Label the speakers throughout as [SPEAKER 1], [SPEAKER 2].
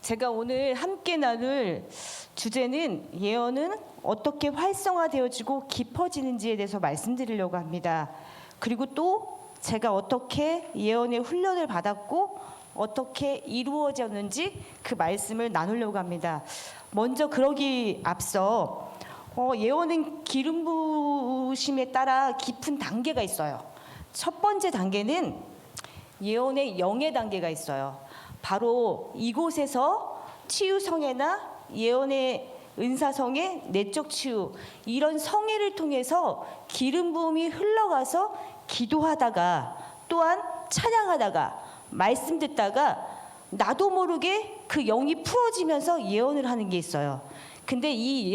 [SPEAKER 1] 제가 오늘 함께 나눌 주제는 예언은 어떻게 활성화되어지고 깊어지는지에 대해서 말씀드리려고 합니다. 그리고 또 제가 어떻게 예언의 훈련을 받았고 어떻게 이루어졌는지 그 말씀을 나누려고 합니다. 먼저 그러기 앞서 예언은 기름 부으심에 따라 깊은 단계가 있어요. 첫 번째 단계는 예언의 영의 단계가 있어요. 바로 이곳에서 치유 성회나 예언의 은사성회, 내적 치유 이런 성회를 통해서 기름 부음이 흘러가서 기도하다가 또한 찬양하다가 말씀 듣다가 나도 모르게 그 영이 풀어지면서 예언을 하는 게 있어요. 근데 이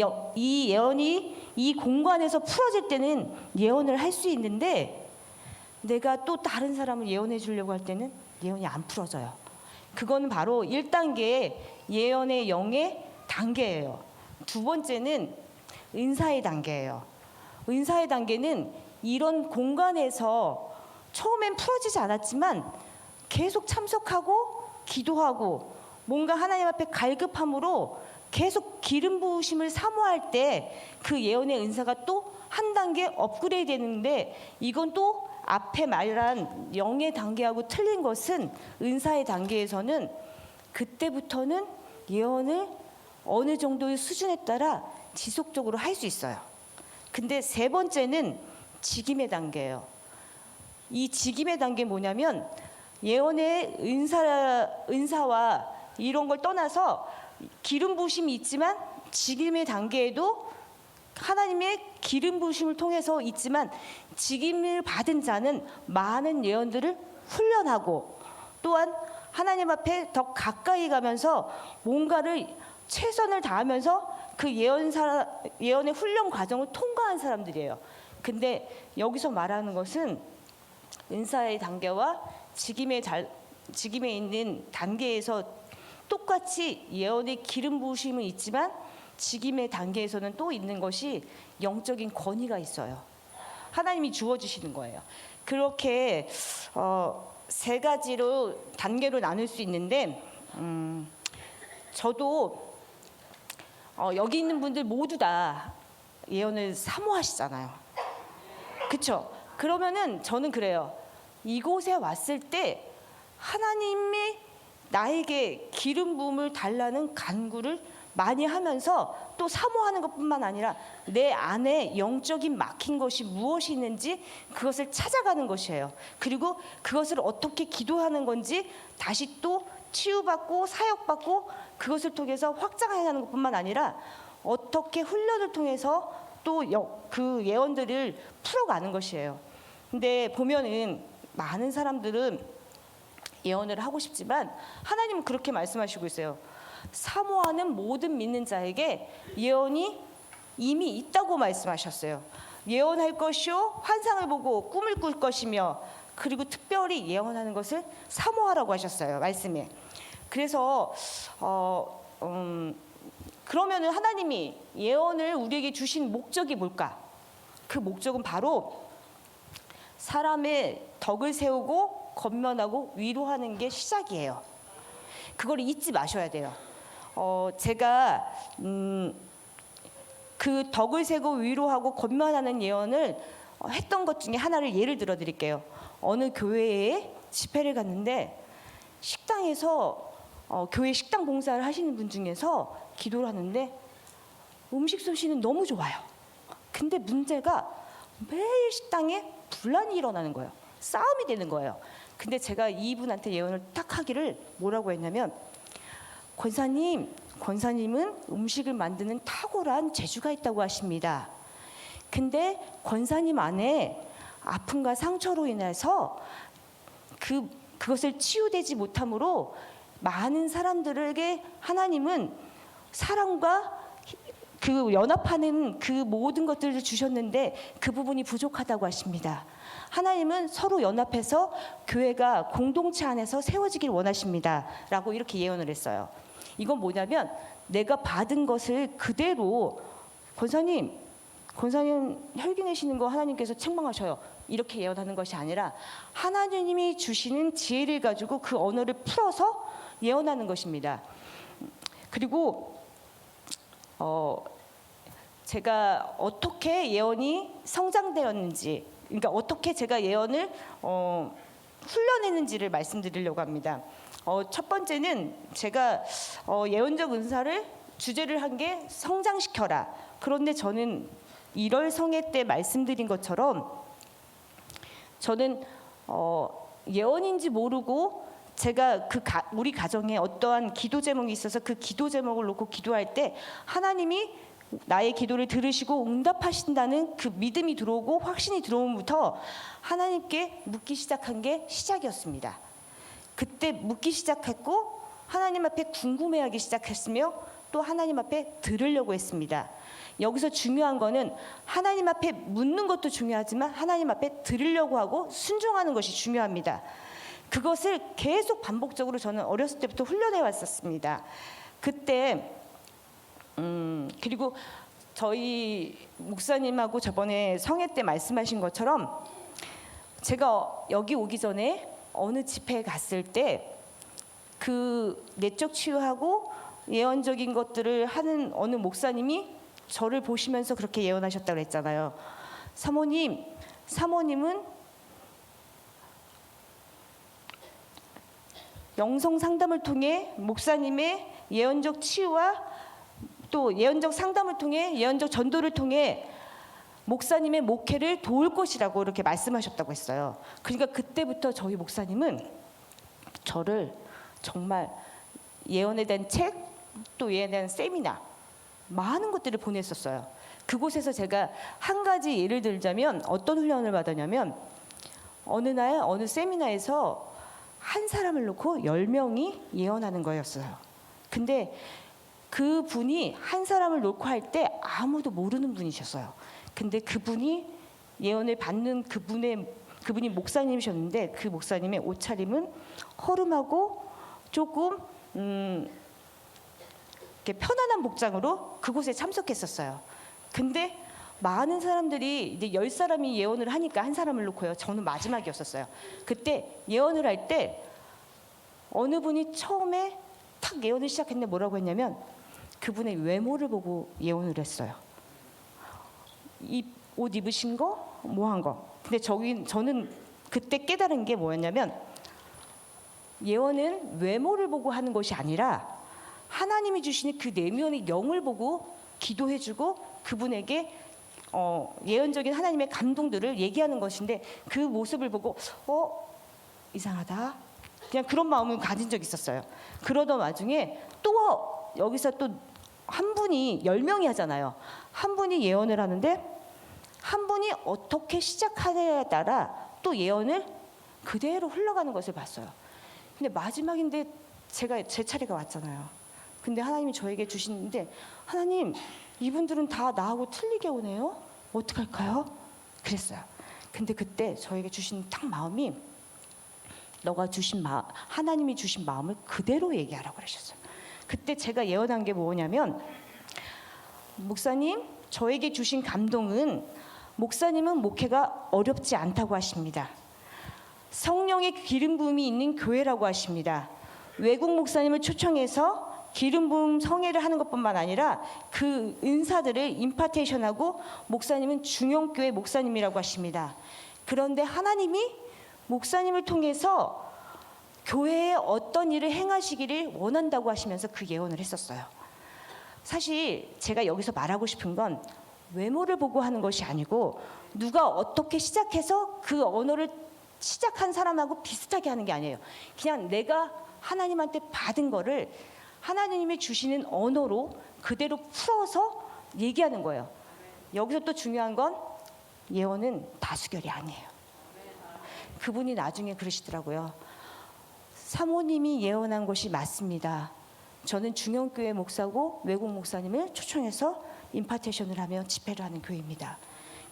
[SPEAKER 1] 예언이 이 공간에서 풀어질 때는 예언을 할 수 있는데 내가 또 다른 사람을 예언해 주려고 할 때는 예언이 안 풀어져요. 그거는 바로 1단계 예언의 영의 단계예요. 두 번째는 은사의 단계예요. 은사의 단계는 이런 공간에서 처음엔 풀어지지 않았지만 계속 참석하고 기도하고 뭔가 하나님 앞에 갈급함으로 계속 기름 부으심을 사모할 때 그 예언의 은사가 또 한 단계 업그레이드 되는데 이건 또 앞에 말한 영의 단계하고 틀린 것은 은사의 단계에서는 그때부터는 예언을 어느 정도의 수준에 따라 지속적으로 할 수 있어요. 근데 세 번째는 직임의 단계예요. 이 직임의 단계 뭐냐면 예언의 은사와 이런 걸 떠나서 기름 부으심이 있지만 직임의 단계에도 하나님의 기름 부으심을 통해서 있지만 직임을 받은 자는 많은 예언들을 훈련하고 또한 하나님 앞에 더 가까이 가면서 뭔가를 최선을 다하면서 그 예언의 훈련 과정을 통과한 사람들이에요. 근데 여기서 말하는 것은 은사의 단계와 직임에 있는 단계에서 똑같이 예언의 기름 부으심은 있지만 직임의 단계에서는 또 있는 것이 영적인 권위가 있어요. 하나님이 주어주시는 거예요. 그렇게 세 가지로 단계로 나눌 수 있는데 저도 여기 있는 분들 모두 다 예언을 사모하시잖아요. 그렇죠? 그러면은 저는 그래요. 이곳에 왔을 때 하나님이 나에게 기름 부음을 달라는 간구를 많이 하면서 또 사모하는 것뿐만 아니라 내 안에 영적인 막힌 것이 무엇이 있는지 그것을 찾아가는 것이에요. 그리고 그것을 어떻게 기도하는 건지 다시 또 치유받고 사역받고 그것을 통해서 확장해가는 것뿐만 아니라 어떻게 훈련을 통해서 또 그 예언들을 풀어가는 것이에요. 근데 보면은 많은 사람들은 예언을 하고 싶지만 하나님은 그렇게 말씀하시고 있어요. 사모하는 모든 믿는 자에게 예언이 이미 있다고 말씀하셨어요. 예언할 것이요 환상을 보고 꿈을 꿀 것이며 그리고 특별히 예언하는 것을 사모하라고 하셨어요. 말씀에. 그래서 그러면은 하나님이 예언을 우리에게 주신 목적이 뭘까? 그 목적은 바로 사람의 덕을 세우고 건면하고 위로하는 게 시작이에요. 그걸 잊지 마셔야 돼요. 제가 그 덕을 세고 위로하고 건면하는 예언을 했던 것 중에 하나를 예를 들어 드릴게요. 어느 교회에 집회를 갔는데 식당에서 교회 식당 봉사를 하시는 분 중에서 기도를 하는데 음식 솜씨는 너무 좋아요. 근데 문제가 매일 식당에 분란이 일어나는 거예요. 싸움이 되는 거예요. 근데 제가 이분한테 예언을 딱 하기를 뭐라고 했냐면 권사님은 음식을 만드는 탁월한 재주가 있다고 하십니다. 근데 권사님 안에 아픔과 상처로 인해서 그것을 치유되지 못함으로 많은 사람들에게 하나님은 사랑과 그 연합하는 그 모든 것들을 주셨는데 그 부분이 부족하다고 하십니다. 하나님은 서로 연합해서 교회가 공동체 안에서 세워지길 원하십니다. 라고 이렇게 예언을 했어요. 이건 뭐냐면 내가 받은 것을 그대로 권사님 혈기 내시는 거 하나님께서 책망하셔요. 이렇게 예언하는 것이 아니라 하나님이 주시는 지혜를 가지고 그 언어를 풀어서 예언하는 것입니다. 그리고 제가 어떻게 예언이 성장되었는지, 그러니까 어떻게 제가 예언을 훈련했는지를 말씀드리려고 합니다. 첫 번째는 제가 예언적 은사를 주제를 한 게 성장시켜라. 그런데 저는 1월 성회 때 말씀드린 것처럼 저는 예언인지 모르고 제가 우리 가정에 어떠한 기도 제목이 있어서 그 기도 제목을 놓고 기도할 때 하나님이 나의 기도를 들으시고 응답하신다는 그 믿음이 들어오고 확신이 들어오면부터 하나님께 묻기 시작한 게 시작이었습니다. 그때 묻기 시작했고 하나님 앞에 궁금해하기 시작했으며 또 하나님 앞에 들으려고 했습니다. 여기서 중요한 거는 하나님 앞에 묻는 것도 중요하지만 하나님 앞에 들으려고 하고 순종하는 것이 중요합니다. 그것을 계속 반복적으로 저는 어렸을 때부터 훈련해 왔었습니다. 그때 그리고 저희 목사님하고 저번에 성회 때 말씀하신 것처럼 제가 여기 오기 전에 어느 집회에 갔을 때 그 내적 치유하고 예언적인 것들을 하는 어느 목사님이 저를 보시면서 그렇게 예언하셨다고 했잖아요. 사모님은 영성 상담을 통해 목사님의 예언적 치유와 또 예언적 상담을 통해 예언적 전도를 통해 목사님의 목회를 도울 것이라고 이렇게 말씀하셨다고 했어요. 그러니까 그때부터 저희 목사님은 저를 정말 예언에 대한 책, 또 예언에 대한 세미나 많은 것들을 보냈었어요. 그곳에서 제가 한 가지 예를 들자면 어떤 훈련을 받았냐면 어느 날 어느 세미나에서 한 사람을 놓고 10명이 예언하는 거였어요. 근데 그 분이 한 사람을 놓고 할 때 아무도 모르는 분이셨어요. 근데 그분이 예언을 받는 그분이 목사님이셨는데 그 목사님의 옷차림은 허름하고 조금 이렇게 편안한 복장으로 그곳에 참석했었어요. 근데 많은 사람들이 이제 10사람이 예언을 하니까 한 사람을 놓고요. 저는 마지막이었었어요. 그때 예언을 할 때 어느 분이 처음에 탁 예언을 시작했는데 뭐라고 했냐면 그분의 외모를 보고 예언을 했어요. 이 옷 입으신 거, 뭐 한 거. 근데 저는 그때 깨달은 게 뭐였냐면 예언은 외모를 보고 하는 것이 아니라 하나님이 주시는 그 내면의 영을 보고 기도해주고 그분에게 예언적인 하나님의 감동들을 얘기하는 것인데 그 모습을 보고 이상하다. 그냥 그런 마음을 가진 적이 있었어요. 그러던 와중에 또 여기서 또 한 분이 10명이 하잖아요. 한 분이 예언을 하는데 한 분이 어떻게 시작하느냐에 따라 또 예언을 그대로 흘러가는 것을 봤어요. 근데 마지막인데 제 차례가 왔잖아요. 근데 하나님이 저에게 주시는데 하나님 이분들은 다 나하고 틀리게 오네요. 어떡할까요? 그랬어요. 근데 그때 저에게 주신 딱 마음이 하나님이 주신 마음을 그대로 얘기하라고 그러셨어요. 그때 제가 예언한 게 뭐냐면 목사님 저에게 주신 감동은 목사님은 목회가 어렵지 않다고 하십니다. 성령의 기름 부음이 있는 교회라고 하십니다. 외국 목사님을 초청해서 기름 부음 성회를 하는 것뿐만 아니라 그 은사들을 임파테이션하고 목사님은 중형교회 목사님이라고 하십니다. 그런데 하나님이 목사님을 통해서 교회에 어떤 일을 행하시기를 원한다고 하시면서 그 예언을 했었어요. 사실 제가 여기서 말하고 싶은 건 외모를 보고 하는 것이 아니고 누가 어떻게 시작해서 그 언어를 시작한 사람하고 비슷하게 하는 게 아니에요. 그냥 내가 하나님한테 받은 거를 하나님이 주시는 언어로 그대로 풀어서 얘기하는 거예요. 여기서 또 중요한 건 예언은 다수결이 아니에요. 그분이 나중에 그러시더라고요. 사모님이 예언한 것이 맞습니다. 저는 중형교회 목사고 외국 목사님을 초청해서 임파테이션을 하며 집회를 하는 교회입니다.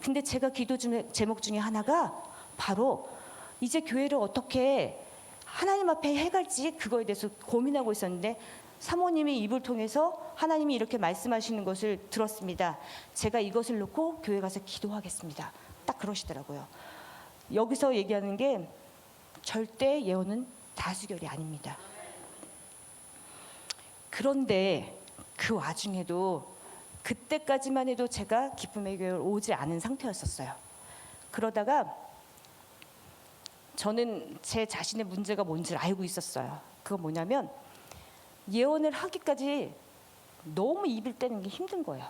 [SPEAKER 1] 근데 제가 기도 제목 중에 하나가 바로 이제 교회를 어떻게 하나님 앞에 해갈지 그거에 대해서 고민하고 있었는데 사모님의 입을 통해서 하나님이 이렇게 말씀하시는 것을 들었습니다. 제가 이것을 놓고 교회 가서 기도하겠습니다. 딱 그러시더라고요. 여기서 얘기하는 게 절대 예언은 다수결이 아닙니다. 그런데 그 와중에도 그때까지만 해도 제가 기쁨의 교회를 오지 않은 상태였었어요. 그러다가 저는 제 자신의 문제가 뭔지를 알고 있었어요. 그건 뭐냐면 예언을 하기까지 너무 입을 떼는 게 힘든 거예요.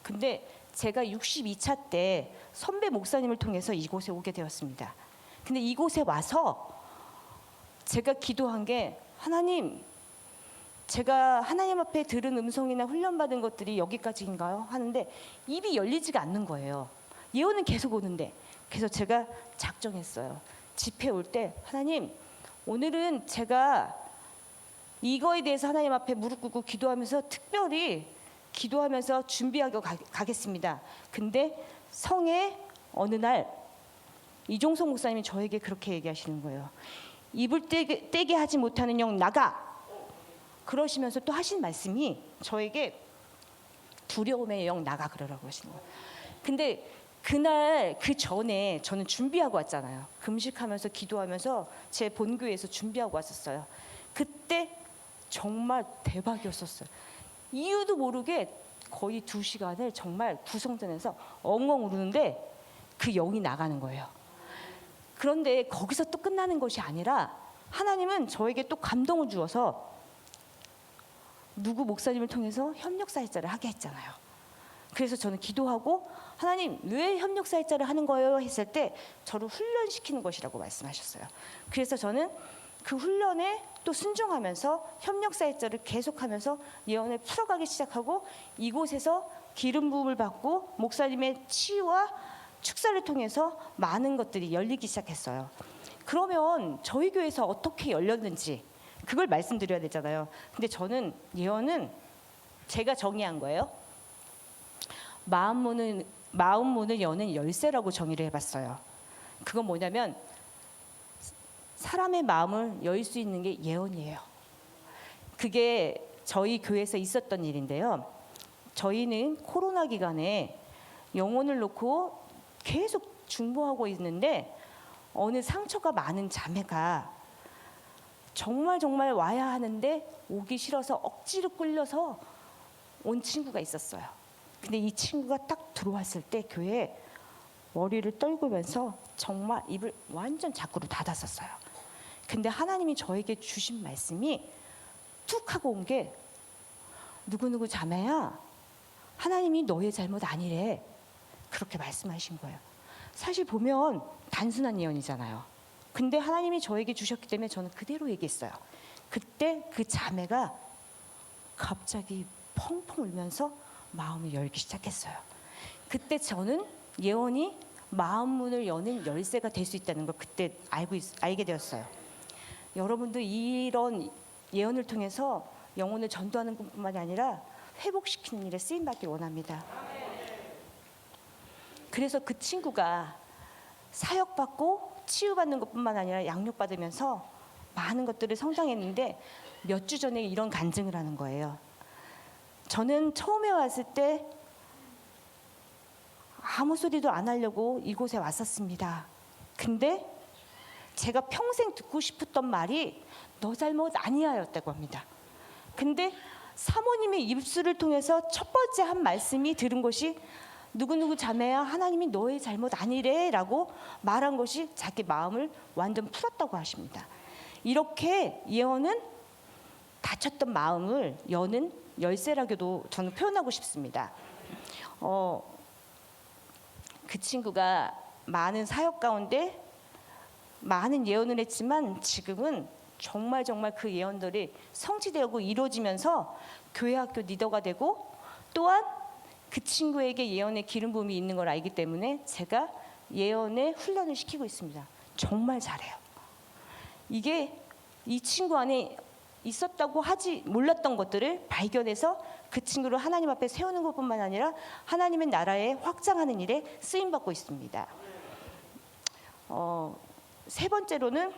[SPEAKER 1] 근데 제가 62차 때 선배 목사님을 통해서 이곳에 오게 되었습니다. 근데 이곳에 와서 제가 기도한 게, 하나님, 제가 하나님 앞에 들은 음성이나 훈련받은 것들이 여기까지인가요? 하는데 입이 열리지가 않는 거예요. 예언은 계속 오는데. 그래서 제가 작정했어요. 집회 올 때, 하나님, 오늘은 제가 이거에 대해서 하나님 앞에 무릎 꿇고 기도하면서 특별히 기도하면서 준비하고 가겠습니다. 근데 성의 어느 날 이종석 목사님이 저에게 그렇게 얘기하시는 거예요. 입을 떼게 하지 못하는 영 나가. 그러시면서 또 하신 말씀이 저에게 두려움의 영 나가 그러라고 하시는 거예요. 근데 그날 그 전에 저는 준비하고 왔잖아요. 금식하면서 기도하면서 제 본교회에서 준비하고 왔었어요. 그때 정말 대박이었었어요. 이유도 모르게 거의 2시간을 정말 구성전에서 엉엉 우르는데 그 영이 나가는 거예요. 그런데 거기서 또 끝나는 것이 아니라 하나님은 저에게 또 감동을 주어서 누구 목사님을 통해서 협력사역자를 하게 했잖아요. 그래서 저는 기도하고, 하나님 왜 협력사역자를 하는 거예요? 했을 때 저를 훈련시키는 것이라고 말씀하셨어요. 그래서 저는 그 훈련에 또 순종하면서 협력사역자를 계속하면서 예언을 풀어가기 시작하고, 이곳에서 기름 부음을 받고 목사님의 치유와 축사를 통해서 많은 것들이 열리기 시작했어요. 그러면 저희 교회에서 어떻게 열렸는지 그걸 말씀드려야 되잖아요. 근데 저는 예언은 제가 정의한 거예요. 마음 문을 여는 열쇠라고 정의를 해봤어요. 그건 뭐냐면 사람의 마음을 열 수 있는 게 예언이에요. 그게 저희 교회에서 있었던 일인데요. 저희는 코로나 기간에 영혼을 놓고 계속 중보하고 있는데 어느 상처가 많은 자매가 정말 와야 하는데 오기 싫어서 억지로 끌려서 온 친구가 있었어요. 근데 이 친구가 딱 들어왔을 때 교회에 머리를 떨구면서 정말 입을 완전 자꾸로 닫았었어요. 근데 하나님이 저에게 주신 말씀이 툭 하고 온 게, 누구누구 자매야, 하나님이 너의 잘못 아니래. 그렇게 말씀하신 거예요. 사실 보면 단순한 예언이잖아요. 근데 하나님이 저에게 주셨기 때문에 저는 그대로 얘기했어요. 그때 그 자매가 갑자기 펑펑 울면서 마음을 열기 시작했어요. 그때 저는 예언이 마음 문을 여는 열쇠가 될 수 있다는 걸 그때 알게 되었어요. 여러분도 이런 예언을 통해서 영혼을 전도하는 것뿐만이 아니라 회복시키는 일에 쓰임받길 원합니다. 그래서 그 친구가 사역받고 치유받는 것뿐만 아니라 양육받으면서 많은 것들을 성장했는데 몇 주 전에 이런 간증을 하는 거예요. 저는 처음에 왔을 때 아무 소리도 안 하려고 이곳에 왔었습니다. 근데 제가 평생 듣고 싶었던 말이 너 잘못 아니야 였다고 합니다. 근데 사모님의 입술을 통해서 첫 번째 한 말씀이 들은 것이, 누구누구 자매야, 하나님이 너의 잘못 아니래 라고 말한 것이 자기 마음을 완전 풀었다고 하십니다. 이렇게 예언은 닫혔던 마음을 여는 열쇠라고도 저는 표현하고 싶습니다. 그 친구가 많은 사역 가운데 많은 예언을 했지만 지금은 정말 그 예언들이 성취되고 이루어지면서 교회 학교 리더가 되고, 또한 그 친구에게 예언의 기름 부음이 있는 걸 알기 때문에 제가 예언의 훈련을 시키고 있습니다. 정말 잘해요. 이게 이 친구 안에 있었다고 하지 몰랐던 것들을 발견해서 그 친구를 하나님 앞에 세우는 것뿐만 아니라 하나님의 나라에 확장하는 일에 쓰임받고 있습니다. 세 번째로는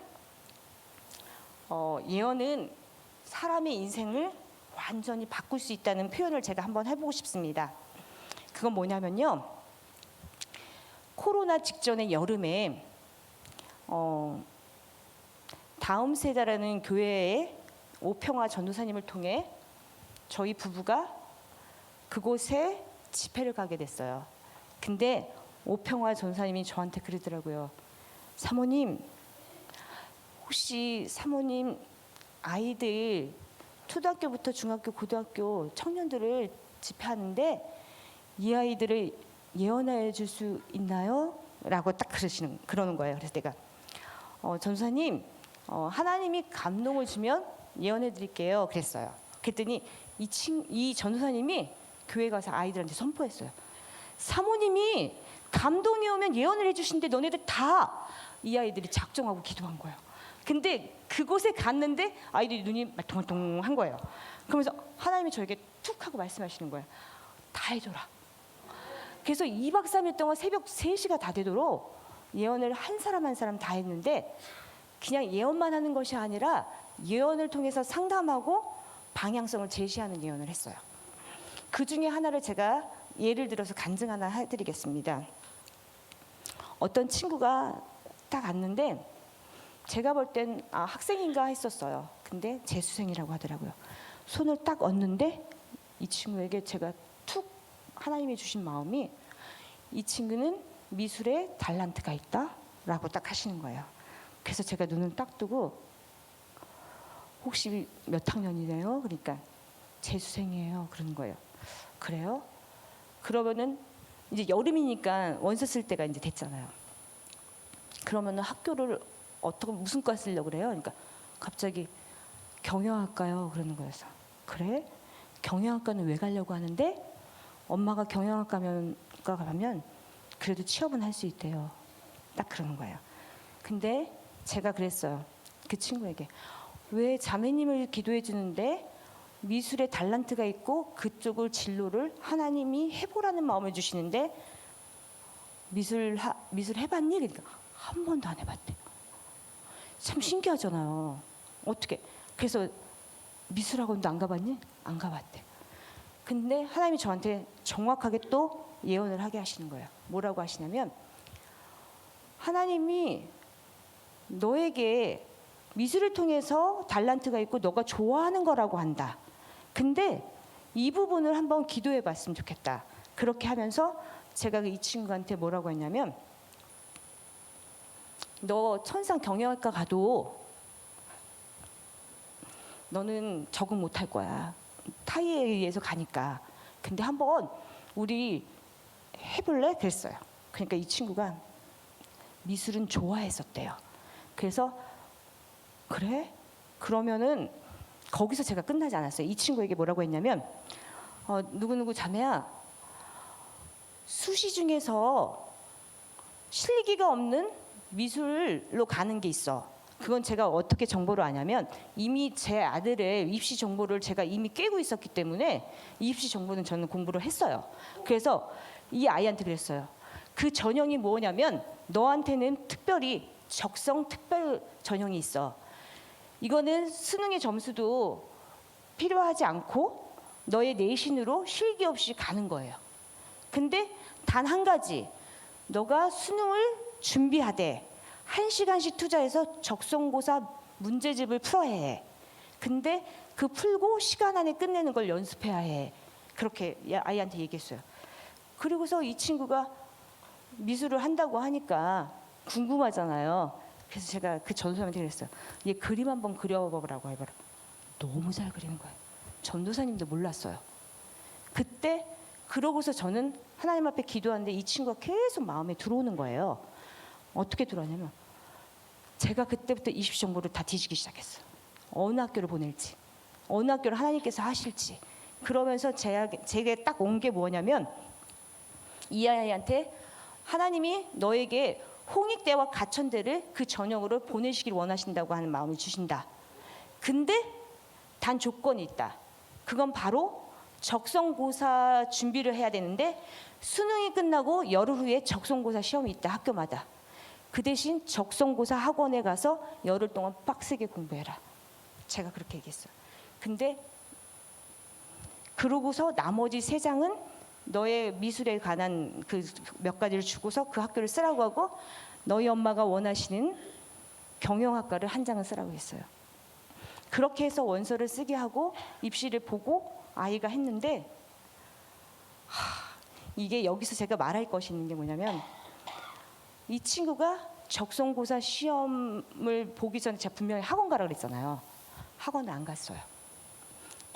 [SPEAKER 1] 예언은 사람의 인생을 완전히 바꿀 수 있다는 표현을 제가 한번 해보고 싶습니다. 그건 뭐냐면요, 코로나 직전의 여름에 다음 세대라는 교회의 오평화 전도사님을 통해 저희 부부가 그곳에 집회를 가게 됐어요. 근데 오평화 전사님이 저한테 그러더라고요. 사모님, 혹시 사모님 아이들 초등학교부터 중학교, 고등학교 청년들을 집회하는데 이 아이들을 예언해 줄 수 있나요? 라고 딱 그러는 거예요. 그래서 내가 전사님, 하나님이 감동을 주면 예언해 드릴게요. 그랬어요. 그랬더니 이 전도사님이 교회 가서 아이들한테 선포했어요. 사모님이 감동이 오면 예언을 해주시는데 너네들 다 이 아이들이 작정하고 기도한 거예요. 근데 그곳에 갔는데 아이들이 눈이 말똥말똥한 거예요. 그러면서 하나님이 저에게 툭 하고 말씀하시는 거예요. 다 해줘라. 그래서 2박 3일 동안 새벽 3시가 다 되도록 예언을 한 사람 한 사람 다 했는데 그냥 예언만 하는 것이 아니라 예언을 통해서 상담하고 방향성을 제시하는 예언을 했어요. 그 중에 하나를 제가 예를 들어서 간증 하나 해드리겠습니다. 어떤 친구가 딱 왔는데 제가 볼 땐 학생인가 했었어요. 근데 재수생이라고 하더라고요. 손을 딱 얹는데 이 친구에게 제가 툭 하나님이 주신 마음이 이 친구는 미술에 달란트가 있다라고 딱 하시는 거예요. 그래서 제가 눈을 딱 뜨고 혹시 몇 학년이래요? 그러니까 재수생이에요. 그러는 거예요. 그래요? 그러면은 이제 여름이니까 원서 쓸 때가 이제 됐잖아요. 그러면은 학교를 무슨 과 쓰려고 그래요? 그러니까 갑자기 경영학과요. 그러는 거여서 그래? 경영학과는 왜 가려고 하는데? 엄마가 경영학과 가면 그래도 취업은 할 수 있대요. 딱 그러는 거예요. 근데 제가 그랬어요. 그 친구에게 왜 자매님을 기도해 주는데 미술에 달란트가 있고 그쪽을 진로를 하나님이 해보라는 마음을 주시는데 미술 해봤니? 그러니까 한 번도 안 해봤대. 참 신기하잖아요. 어떻게? 그래서 미술학원도 안 가봤니? 안 가봤대. 근데 하나님이 저한테 정확하게 또 예언을 하게 하시는 거예요. 뭐라고 하시냐면 하나님이 너에게 미술을 통해서 달란트가 있고 너가 좋아하는 거라고 한다. 근데 이 부분을 한번 기도해 봤으면 좋겠다. 그렇게 하면서 제가 이 친구한테 뭐라고 했냐면 너 천상 경영학과 가도 너는 적응 못할 거야. 타이에 의해서 가니까. 근데 한번 우리 해볼래? 그랬어요. 그러니까 이 친구가 미술은 좋아했었대요. 그래서 그래? 그러면은 거기서 제가 끝나지 않았어요. 이 친구에게 뭐라고 했냐면 누구누구 자매야 수시 중에서 실기가 없는 미술로 가는 게 있어. 그건 제가 어떻게 정보를 아냐면 이미 제 아들의 입시 정보를 제가 이미 깨고 있었기 때문에 이 입시 정보는 저는 공부를 했어요. 그래서 이 아이한테 그랬어요. 그 전형이 뭐냐면 너한테는 특별히 적성 특별 전형이 있어. 이거는 수능의 점수도 필요하지 않고 너의 내신으로 실기 없이 가는 거예요. 근데 단 한 가지, 너가 수능을 준비하되 1시간씩 투자해서 적성고사 문제집을 풀어야 해. 근데 그 풀고 시간 안에 끝내는 걸 연습해야 해. 그렇게 아이한테 얘기했어요. 그리고서 이 친구가 미술을 한다고 하니까 궁금하잖아요. 그래서 제가 그 전도사님한테 그랬어요. 얘 그림 한번 그려보라고 해봐라. 너무 잘 그리는 거예요. 전도사님도 몰랐어요. 그때 그러고서 저는 하나님 앞에 기도하는데 이 친구가 계속 마음에 들어오는 거예요. 어떻게 들어왔냐면 제가 그때부터 입시 정보를 다 뒤지기 시작했어요. 어느 학교를 보낼지, 어느 학교를 하나님께서 하실지. 그러면서 제게 딱 온 게 뭐냐면 이 아이한테 하나님이 너에게 홍익대와 가천대를 그 전형으로 보내시길 원하신다고 하는 마음을 주신다. 근데 단 조건이 있다. 그건 바로 적성고사 준비를 해야 되는데 수능이 끝나고 열흘 후에 적성고사 시험이 있다. 학교마다. 그 대신 적성고사 학원에 가서 열흘 동안 빡세게 공부해라. 제가 그렇게 얘기했어요. 근데 그러고서 나머지 3장은 너의 미술에 관한 그 몇 가지를 주고서 그 학교를 쓰라고 하고 너희 엄마가 원하시는 경영학과를 한 장을 쓰라고 했어요. 그렇게 해서 원서를 쓰게 하고 입시를 보고 아이가 했는데 이게 여기서 제가 말할 것이 있는 게 뭐냐면 이 친구가 적성고사 시험을 보기 전에 제가 분명히 학원 가라 그랬잖아요. 학원을 안 갔어요.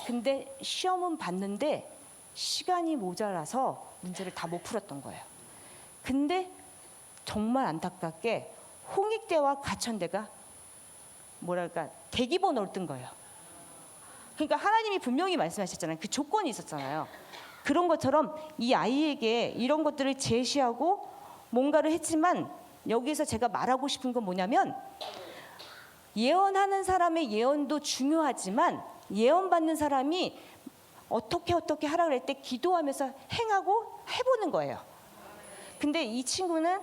[SPEAKER 1] 근데 시험은 봤는데 시간이 모자라서 문제를 다 못 풀었던 거예요. 근데 정말 안타깝게 홍익대와 가천대가 뭐랄까 대기번호를 뜬 거예요. 그러니까 하나님이 분명히 말씀하셨잖아요. 그 조건이 있었잖아요. 그런 것처럼 이 아이에게 이런 것들을 제시하고 뭔가를 했지만 여기서 제가 말하고 싶은 건 뭐냐면 예언하는 사람의 예언도 중요하지만 예언받는 사람이 어떻게 하라 그럴 때 기도하면서 행하고 해보는 거예요. 근데 이 친구는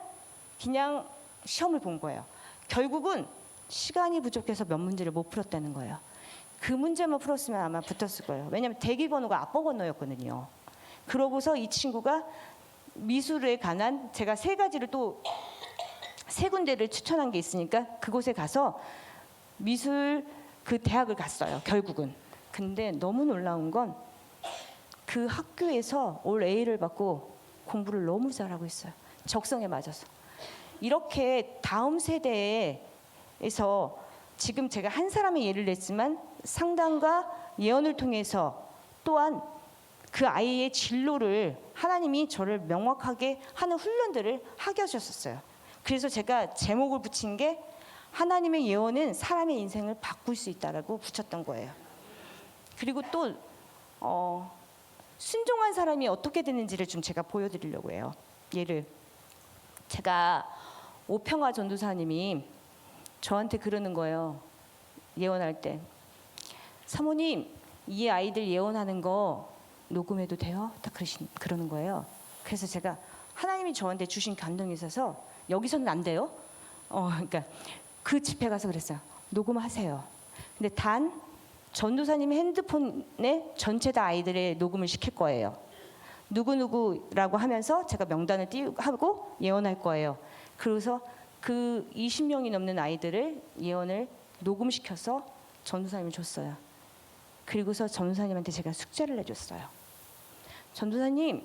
[SPEAKER 1] 그냥 시험을 본 거예요. 결국은 시간이 부족해서 몇 문제를 못 풀었다는 거예요. 그 문제만 풀었으면 아마 붙었을 거예요. 왜냐하면 대기번호가 앞번 번호였거든요. 그러고서 이 친구가 미술에 관한 제가 세 가지를 또 세 군데를 추천한 게 있으니까 그곳에 가서 미술 그 대학을 갔어요. 결국은. 근데 너무 놀라운 건 그 학교에서 올 A를 받고 공부를 너무 잘하고 있어요. 적성에 맞아서. 이렇게 다음 세대에서 지금 제가 한 사람의 예를 냈지만 상담과 예언을 통해서 또한 그 아이의 진로를 하나님이 저를 명확하게 하는 훈련들을 하게 하셨었어요. 그래서 제가 제목을 붙인 게 하나님의 예언은 사람의 인생을 바꿀 수 있다라고 붙였던 거예요. 그리고 또 순종한 사람이 어떻게 되는지를 좀 제가 보여드리려고 해요. 예를 제가 오평화 전도사님이 저한테 그러는 거예요. 예언할 때 사모님 이 아이들 예언하는 거 녹음해도 돼요? 딱 그러는 거예요. 그래서 제가 하나님이 저한테 주신 감동이 있어서 여기서는 안 돼요. 그러니까 그 집회 가서 그랬어요. 녹음하세요. 근데 단 전도사님의 핸드폰에 전체 다 아이들의 녹음을 시킬 거예요. 누구누구라고 하면서 제가 명단을 띄우고 예언할 거예요. 그래서 그 20명이 넘는 아이들을 예언을 녹음시켜서 전도사님이 줬어요. 그리고서 전도사님한테 제가 숙제를 내줬어요. 전도사님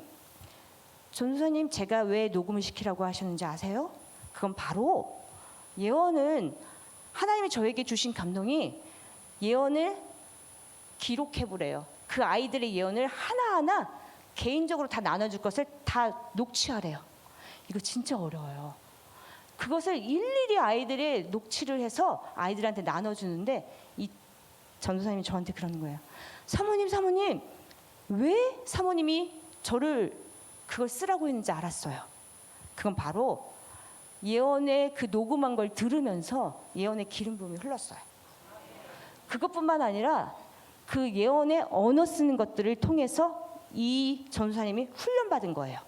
[SPEAKER 1] 제가 왜 녹음을 시키라고 하셨는지 아세요? 그건 바로 예언은 하나님이 저에게 주신 감동이 예언을 기록해보래요. 그 아이들의 예언을 하나하나 개인적으로 다 나눠줄 것을 다 녹취하래요. 이거 진짜 어려워요. 그것을 일일이 아이들의 녹취를 해서 아이들한테 나눠주는데 이 전도사님이 저한테 그러는 거예요. 사모님 왜 사모님이 저를 그걸 쓰라고 했는지 알았어요. 그건 바로 예언의 그 녹음한 걸 들으면서 예언의 기름 부음이 흘렀어요. 그것뿐만 아니라 그 예언의 언어 쓰는 것들을 통해서 이 전도사님이 훈련받은 거예요.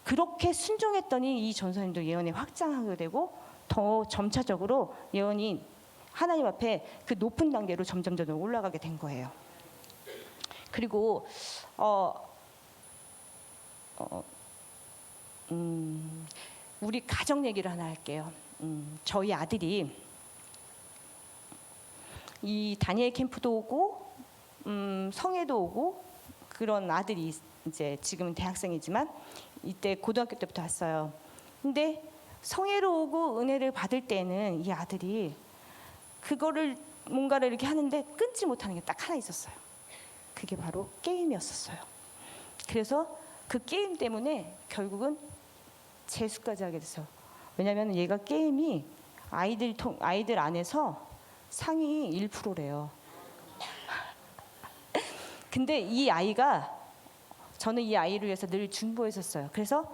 [SPEAKER 1] 그렇게 순종했더니 이 전도사님도 예언에 확장하게 되고 더 점차적으로 예언이 하나님 앞에 그 높은 단계로 점점 올라가게 된 거예요. 그리고 우리 가정 얘기를 하나 할게요. 저희 아들이 이 다니엘 캠프도 오고 성회도 오고 그런 아들이 이제 지금은 대학생이지만 이때 고등학교 때부터 왔어요. 근데 성회로 오고 은혜를 받을 때는 이 아들이 그거를 뭔가를 이렇게 하는데 끊지 못하는 게 딱 하나 있었어요. 그게 바로 게임이었었어요. 그래서 그 게임 때문에 결국은 재수까지 하게 됐어요. 왜냐하면 얘가 게임이 아이들 안에서 상위 1%래요. 근데 이 아이가 저는 이 아이를 위해서 늘 중보했었어요. 그래서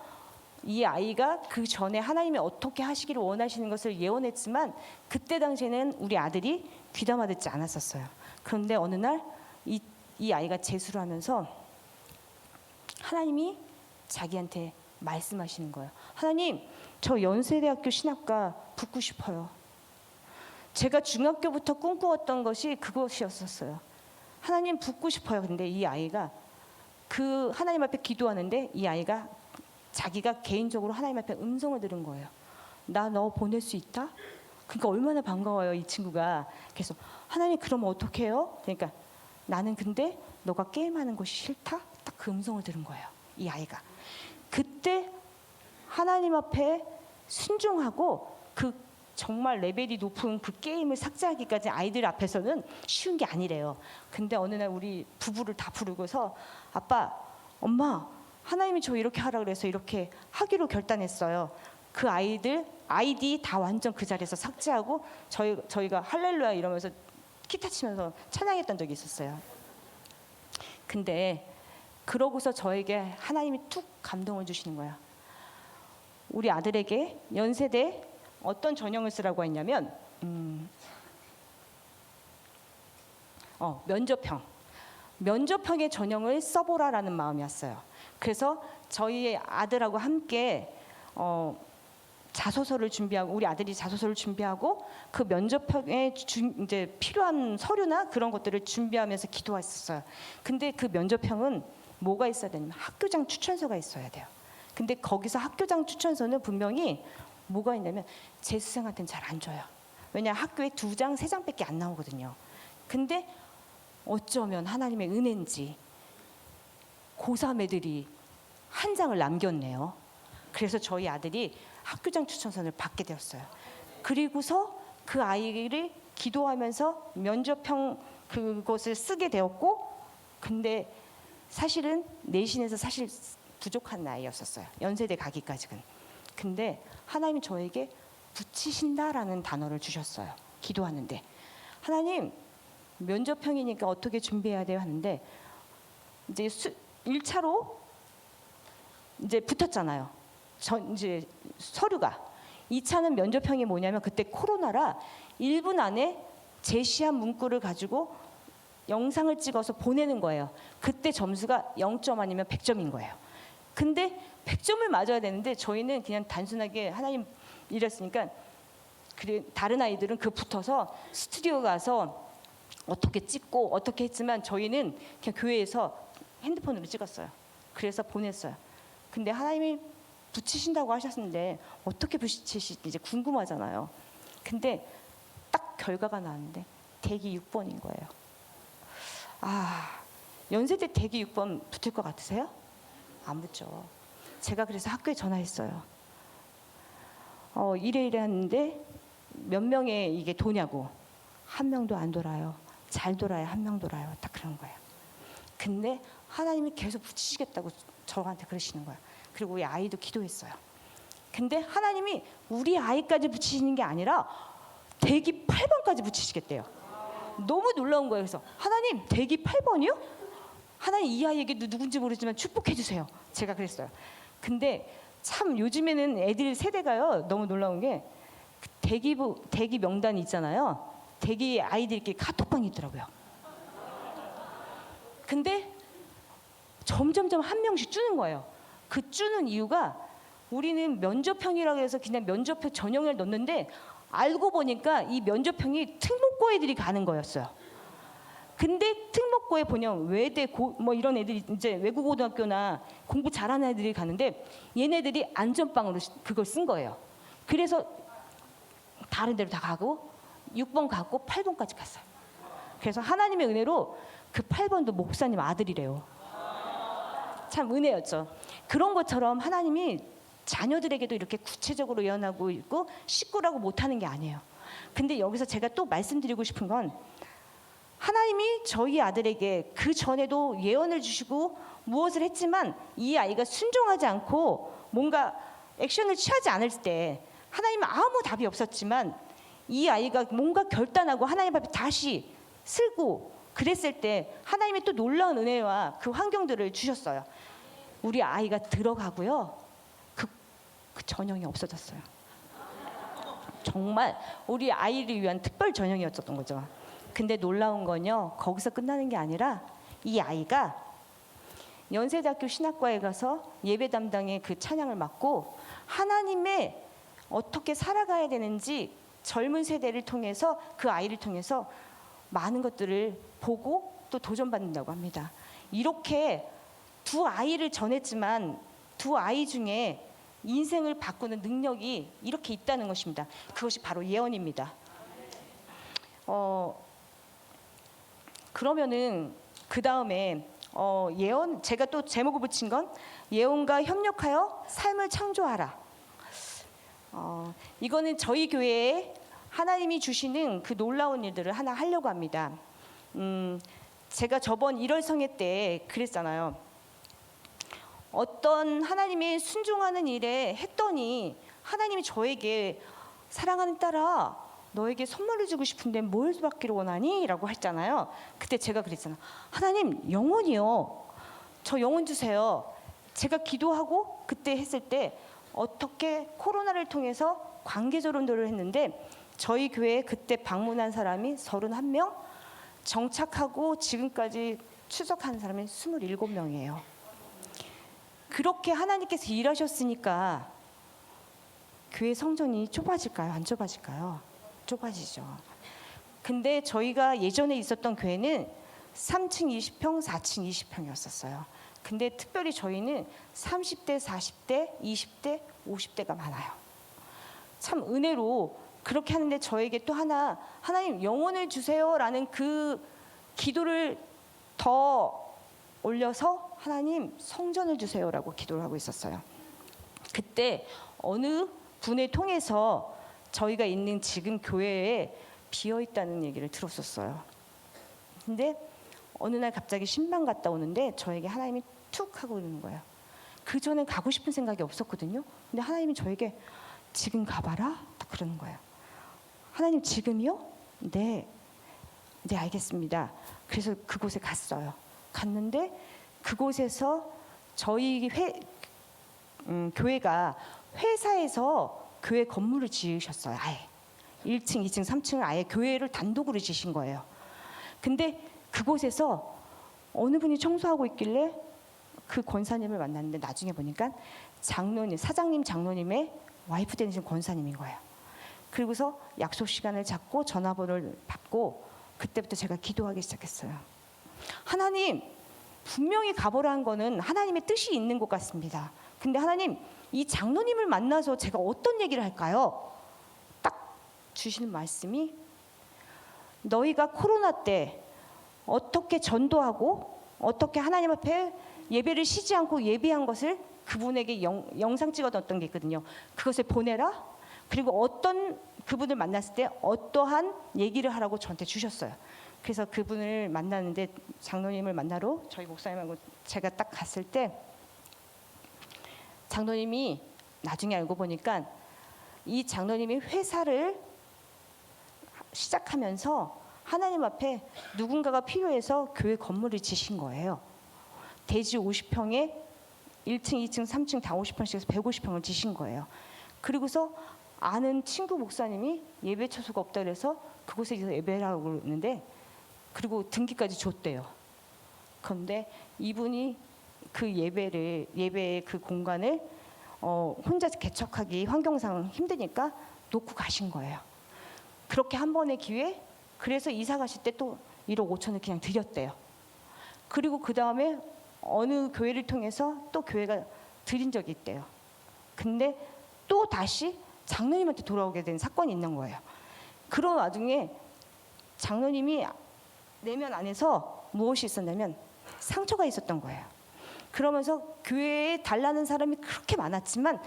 [SPEAKER 1] 이 아이가 그 전에 하나님이 어떻게 하시기를 원하시는 것을 예언했지만 그때 당시에는 우리 아들이 귀담아 듣지 않았었어요. 그런데 어느 날 이 아이가 재수를 하면서 하나님이 자기한테 말씀하시는 거예요. 하나님, 저 연세대학교 신학과 붙고 싶어요. 제가 중학교부터 꿈꾸었던 것이 그것이었었어요. 하나님 붙고 싶어요. 근데 이 아이가 그 하나님 앞에 기도하는데 이 아이가 자기가 개인적으로 하나님 앞에 음성을 들은 거예요. 나 너 보낼 수 있다? 그러니까 얼마나 반가워요 이 친구가. 그래서 하나님 그럼 어떻게 해요? 그러니까 나는 근데 너가 게임하는 것이 싫다? 딱 그 음성을 들은 거예요. 이 아이가. 그때 하나님 앞에 순종하고 그 정말 레벨이 높은 그 게임을 삭제하기까지 아이들 앞에서는 쉬운 게 아니래요. 근데 어느 날 우리 부부를 다 부르고서 아빠, 엄마, 하나님이 저 이렇게 하라 그래서 이렇게 하기로 결단했어요. 그 아이들 아이디 다 완전 그 자리에서 삭제하고 저희가 할렐루야 이러면서 기타 치면서 찬양했던 적이 있었어요. 근데 그러고서 저에게 하나님이 툭 감동을 주시는 거예요. 우리 아들에게 연세대 어떤 전형을 쓰라고 했냐면 면접형의 전형을 써보라라는 마음이었어요. 그래서 저희 아들하고 함께 자소서를 준비하고 우리 아들이 자소서를 준비하고 그 면접형에 이제 필요한 서류나 그런 것들을 준비하면서 기도했었어요. 근데 그 면접형은 뭐가 있어야 되냐면 학교장 추천서가 있어야 돼요. 근데 거기서 학교장 추천서는 분명히 뭐가 있냐면 재수생한테는 잘 안 줘요. 왜냐 학교에 2장, 3장밖에 안 나오거든요. 근데 어쩌면 하나님의 은혜인지 고3 애들이 한 장을 남겼네요. 그래서 저희 아들이 학교장 추천서를 받게 되었어요. 그리고서 그 아이를 기도하면서 면접형 그것을 쓰게 되었고, 근데 사실은 내신에서 사실 부족한 나이였었어요. 연세대 가기까지는. 근데 하나님이 저에게 붙이신다라는 단어를 주셨어요. 기도하는데 하나님 면접형이니까 어떻게 준비해야 돼요 하는데 이제 1차로 이제 붙었잖아요. 이제 서류가 2차는 면접형이 뭐냐면 그때 코로나라 1분 안에 제시한 문구를 가지고 영상을 찍어서 보내는 거예요. 그때 점수가 0점 아니면 100점인 거예요. 근데 100점을 맞아야 되는데 저희는 그냥 단순하게 하나님 이랬으니까 그래 다른 아이들은 그 붙어서 스튜디오 가서 어떻게 찍고 어떻게 했지만 저희는 그냥 교회에서 핸드폰으로 찍었어요. 그래서 보냈어요. 근데 하나님이 붙이신다고 하셨는데 어떻게 붙이실지 이제 궁금하잖아요. 근데 딱 결과가 나왔는데 대기 6번인 거예요. 연세대 대기 6번 붙을 것 같으세요? 안 붙죠. 제가 그래서 학교에 전화했어요. 이래 하는데 몇 명의 이게 도냐고. 한 명도 안 돌아요. 잘 돌아야 한 명 돌아요. 딱 그런 거예요. 근데 하나님이 계속 붙이시겠다고 저한테 그러시는 거예요. 그리고 우리 아이도 기도했어요. 근데 하나님이 우리 아이까지 붙이시는 게 아니라 대기 8번까지 붙이시겠대요. 너무 놀라운 거예요. 그래서 하나님 대기 8번이요? 하나님 이 아이에게도 누군지 모르지만 축복해 주세요. 제가 그랬어요. 근데 참 요즘에는 애들 세대가요 너무 놀라운 게 대기 명단이 있잖아요. 대기 아이들끼리 카톡방이 있더라고요. 근데 점점점 한 명씩 주는 거예요. 그 주는 이유가 우리는 면접형이라고 해서 그냥 면접형 전형을 넣는데 알고 보니까 이 면접형이 특목고 애들이 가는 거였어요. 근데 특목고에 보면 외대 뭐 이런 애들이 이제 외국고등학교나 공부 잘하는 애들이 가는데 얘네들이 안전빵으로 그걸 쓴 거예요. 그래서 다른 데로 다 가고 6번 가고 8번까지 갔어요. 그래서 하나님의 은혜로 그 8번도 목사님 아들이래요. 참 은혜였죠. 그런 것처럼 하나님이 자녀들에게도 이렇게 구체적으로 예언하고 있고 식구라고 못하는 게 아니에요. 근데 여기서 제가 또 말씀드리고 싶은 건 하나님이 저희 아들에게 그 전에도 예언을 주시고 무엇을 했지만 이 아이가 순종하지 않고 뭔가 액션을 취하지 않을 때 하나님은 아무 답이 없었지만 이 아이가 뭔가 결단하고 하나님 앞에 다시 쓰고 그랬을 때 하나님이 또 놀라운 은혜와 그 환경들을 주셨어요. 우리 아이가 들어가고요. 그 전형이 없어졌어요. 정말 우리 아이를 위한 특별 전형이었던 거죠. 근데 놀라운 건요. 거기서 끝나는 게 아니라 이 아이가 연세대학교 신학과에 가서 예배 담당의 그 찬양을 맡고 하나님의 어떻게 살아가야 되는지 젊은 세대를 통해서 그 아이를 통해서 많은 것들을 보고 또 도전받는다고 합니다. 이렇게 두 아이를 전했지만 두 아이 중에 인생을 바꾸는 능력이 이렇게 있다는 것입니다. 그것이 바로 예언입니다. 그러면은 그 다음에 예언, 제가 또 제목을 붙인 건 예언과 협력하여 삶을 창조하라. 이거는 저희 교회에 하나님이 주시는 그 놀라운 일들을 하나 하려고 합니다. 제가 저번 1월 성회 때 그랬잖아요. 어떤 하나님의 순종하는 일에 했더니 하나님이 저에게 사랑하는 딸아, 너에게 선물을 주고 싶은데 뭘 받기를 원하니? 라고 했잖아요. 그때 제가 그랬잖아요. 하나님, 영혼이요. 저 영혼 주세요. 제가 기도하고 그때 했을 때 어떻게 코로나를 통해서 관계조론도를 했는데 저희 교회에 그때 방문한 사람이 31명, 정착하고 지금까지 추석한 사람이 27명이에요. 그렇게 하나님께서 일하셨으니까 교회 성전이 좁아질까요? 안 좁아질까요? 좁아지죠. 근데 저희가 예전에 있었던 교회는 3층 20평, 4층 20평이었었어요. 근데 특별히 저희는 30대, 40대, 20대, 50대가 많아요. 참 은혜로 그렇게 하는데 저에게 또 하나, 하나님 영혼을 주세요라는 그 기도를 더 올려서 하나님 성전을 주세요라고 기도를 하고 있었어요. 그때 어느 분을 통해서 저희가 있는 지금 교회에 비어있다는 얘기를 들었었어요. 근데 어느 날 갑자기 신방 갔다 오는데 저에게 하나님이 툭 하고 있는 거예요. 그 전엔 가고 싶은 생각이 없었거든요. 근데 하나님이 저에게 지금 가봐라 딱 그러는 거예요. 하나님 지금이요? 네, 알겠습니다. 그래서 그곳에 갔어요. 갔는데 그곳에서 저희 교회가 회사에서 교회 건물을 지으셨어요. 아예 1층, 2층, 3층을 아예 교회를 단독으로 지신 거예요. 근데 그곳에서 어느 분이 청소하고 있길래 그 권사님을 만났는데 나중에 보니까 장로님, 사장님 장로님의 와이프 되신 권사님인 거예요. 그리고서 약속 시간을 잡고 전화번호를 받고 그때부터 제가 기도하기 시작했어요. 하나님, 분명히 가보라는 거는 하나님의 뜻이 있는 것 같습니다. 근데 하나님, 이 장로님을 만나서 제가 어떤 얘기를 할까요? 딱 주시는 말씀이 너희가 코로나 때 어떻게 전도하고 어떻게 하나님 앞에 예배를 쉬지 않고 예배한 것을 그분에게 영상 찍어뒀던 게 있거든요. 그것을 보내라. 그리고 어떤 그분을 만났을 때 어떠한 얘기를 하라고 저한테 주셨어요. 그래서 그분을 만나는데 장로님을 만나러 저희 목사님하고 제가 딱 갔을 때 장로님이 나중에 알고 보니까 이 장로님이 회사를 시작하면서 하나님 앞에 누군가가 필요해서 교회 건물을 지신 거예요. 대지 50평에 1층, 2층, 3층 다 50평씩 해서 150평을 지신 거예요. 그리고서 아는 친구 목사님이 예배 처소가 없다 그래서 그곳에 예배라고 그러는데 그리고 등기까지 줬대요. 그런데 이분이 그 예배의 그 공간을 혼자 개척하기 환경상 힘드니까 놓고 가신 거예요. 그렇게 한 번의 기회, 그래서 이사 가실 때 또 1억 5천을 그냥 드렸대요. 그리고 그 다음에 어느 교회를 통해서 또 교회가 드린 적이 있대요. 근데 또 다시 장로님한테 돌아오게 된 사건이 있는 거예요. 그런 와중에 장로님이 내면 안에서 무엇이 있었냐면 상처가 있었던 거예요. 그러면서 교회에 달라는 사람이 그렇게 많았지만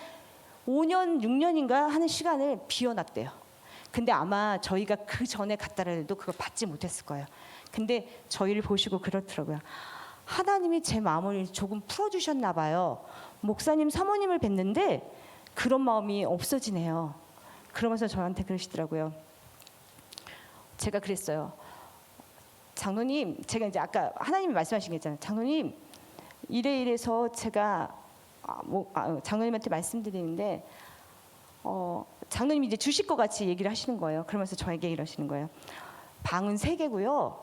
[SPEAKER 1] 5년, 6년인가 하는 시간을 비워놨대요. 근데 아마 저희가 그 전에 갔다 해도 그거 받지 못했을 거예요. 근데 저희를 보시고 그렇더라고요. 하나님이 제 마음을 조금 풀어주셨나 봐요. 목사님, 사모님을 뵀는데 그런 마음이 없어지네요. 그러면서 저한테 그러시더라고요. 제가 그랬어요. 장로님, 제가 이제 아까 하나님이 말씀하신 게 있잖아요. 장로님, 이래서 제가 장로님한테 말씀드리는데 장로님이 이제 주실 것 같이 얘기를 하시는 거예요. 그러면서 저에게 이러시는 거예요. 방은 3개고요.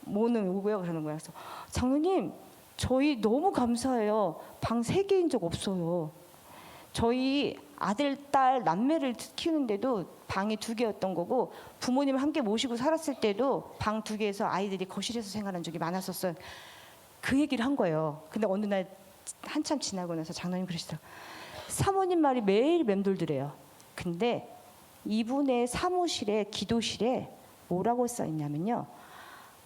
[SPEAKER 1] 뭐는 5고요. 그러는 거예요. 그래서 장로님, 저희 너무 감사해요. 방 3개인 적 없어요. 저희 아들, 딸, 남매를 키우는데도 방이 2개였던 거고 부모님을 함께 모시고 살았을 때도 방 2개에서 아이들이 거실에서 생활한 적이 많았었어요. 그 얘기를 한 거예요. 근데 어느 날 한참 지나고 나서 장로님 그러시더라고요. 사모님 말이 매일 맴돌더래요. 근데 이분의 사무실에, 기도실에 뭐라고 써있냐면요.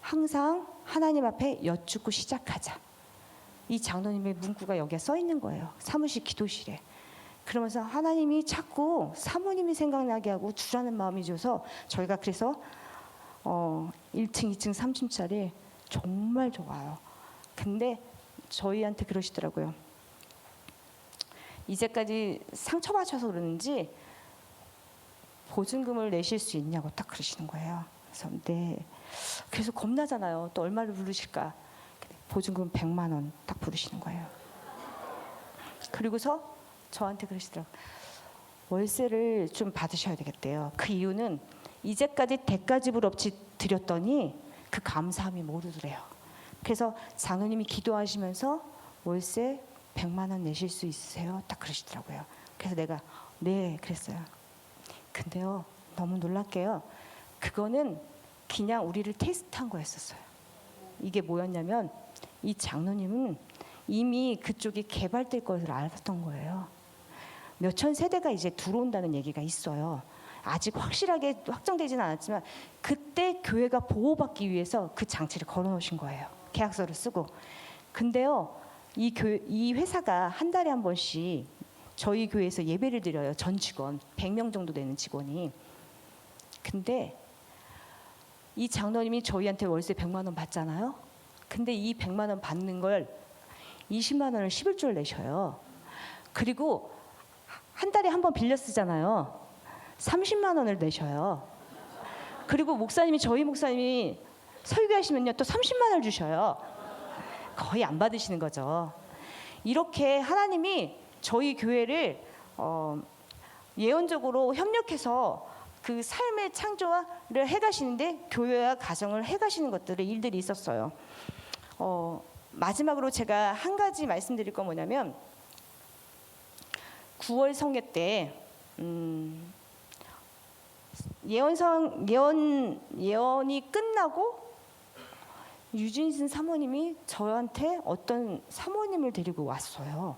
[SPEAKER 1] 항상 하나님 앞에 여쭙고 시작하자. 이 장로님의 문구가 여기에 써 있는 거예요. 사무실 기도실에. 그러면서 하나님이 자꾸 사모님이 생각나게 하고 주라는 마음이 줘서 저희가 그래서 1층, 2층, 3층짜리 정말 좋아요. 근데 저희한테 그러시더라고요. 이제까지 상처받아서 그러는지 보증금을 내실 수 있냐고 딱 그러시는 거예요. 그래서 네. 그래서 겁나잖아요. 또 얼마를 부르실까? 보증금 100만 원 딱 부르시는 거예요. 그리고서 저한테 그러시더라고요. 월세를 좀 받으셔야 되겠대요. 그 이유는 이제까지 대가집을 없이 드렸더니 그 감사함이 모르더래요. 그래서 장로님이 기도하시면서 월세 100만 원 내실 수 있으세요? 딱 그러시더라고요. 그래서 내가 네 그랬어요. 근데요 너무 놀랍게요. 그거는 그냥 우리를 테스트한 거였었어요. 이게 뭐였냐면 이 장로님은 이미 그쪽이 개발될 것을 알았던 거예요. 몇천 세대가 이제 들어온다는 얘기가 있어요. 아직 확실하게 확정되지는 않았지만 그때 교회가 보호받기 위해서 그 장치를 걸어놓으신 거예요. 계약서를 쓰고. 근데요 이 회사가 한 달에 한 번씩 저희 교회에서 예배를 드려요. 전 직원 100명 정도 되는 직원이. 근데 이 장로님이 저희한테 월세 100만 원 받잖아요. 근데 이 100만 원 받는 걸 20만 원을 11조를 내셔요. 그리고 한 달에 한 번 빌려 쓰잖아요. 30만 원을 내셔요. 그리고 저희 목사님이 설교하시면요 또 30만 원을 주셔요. 거의 안 받으시는 거죠. 이렇게 하나님이 저희 교회를 예언적으로 협력해서 그 삶의 창조를 해가시는데 교회와 가정을 해가시는 일들이 있었어요. 마지막으로 제가 한 가지 말씀드릴 건 뭐냐면 9월 성회 때 예언이 끝나고 유진신 사모님이 저한테 어떤 사모님을 데리고 왔어요.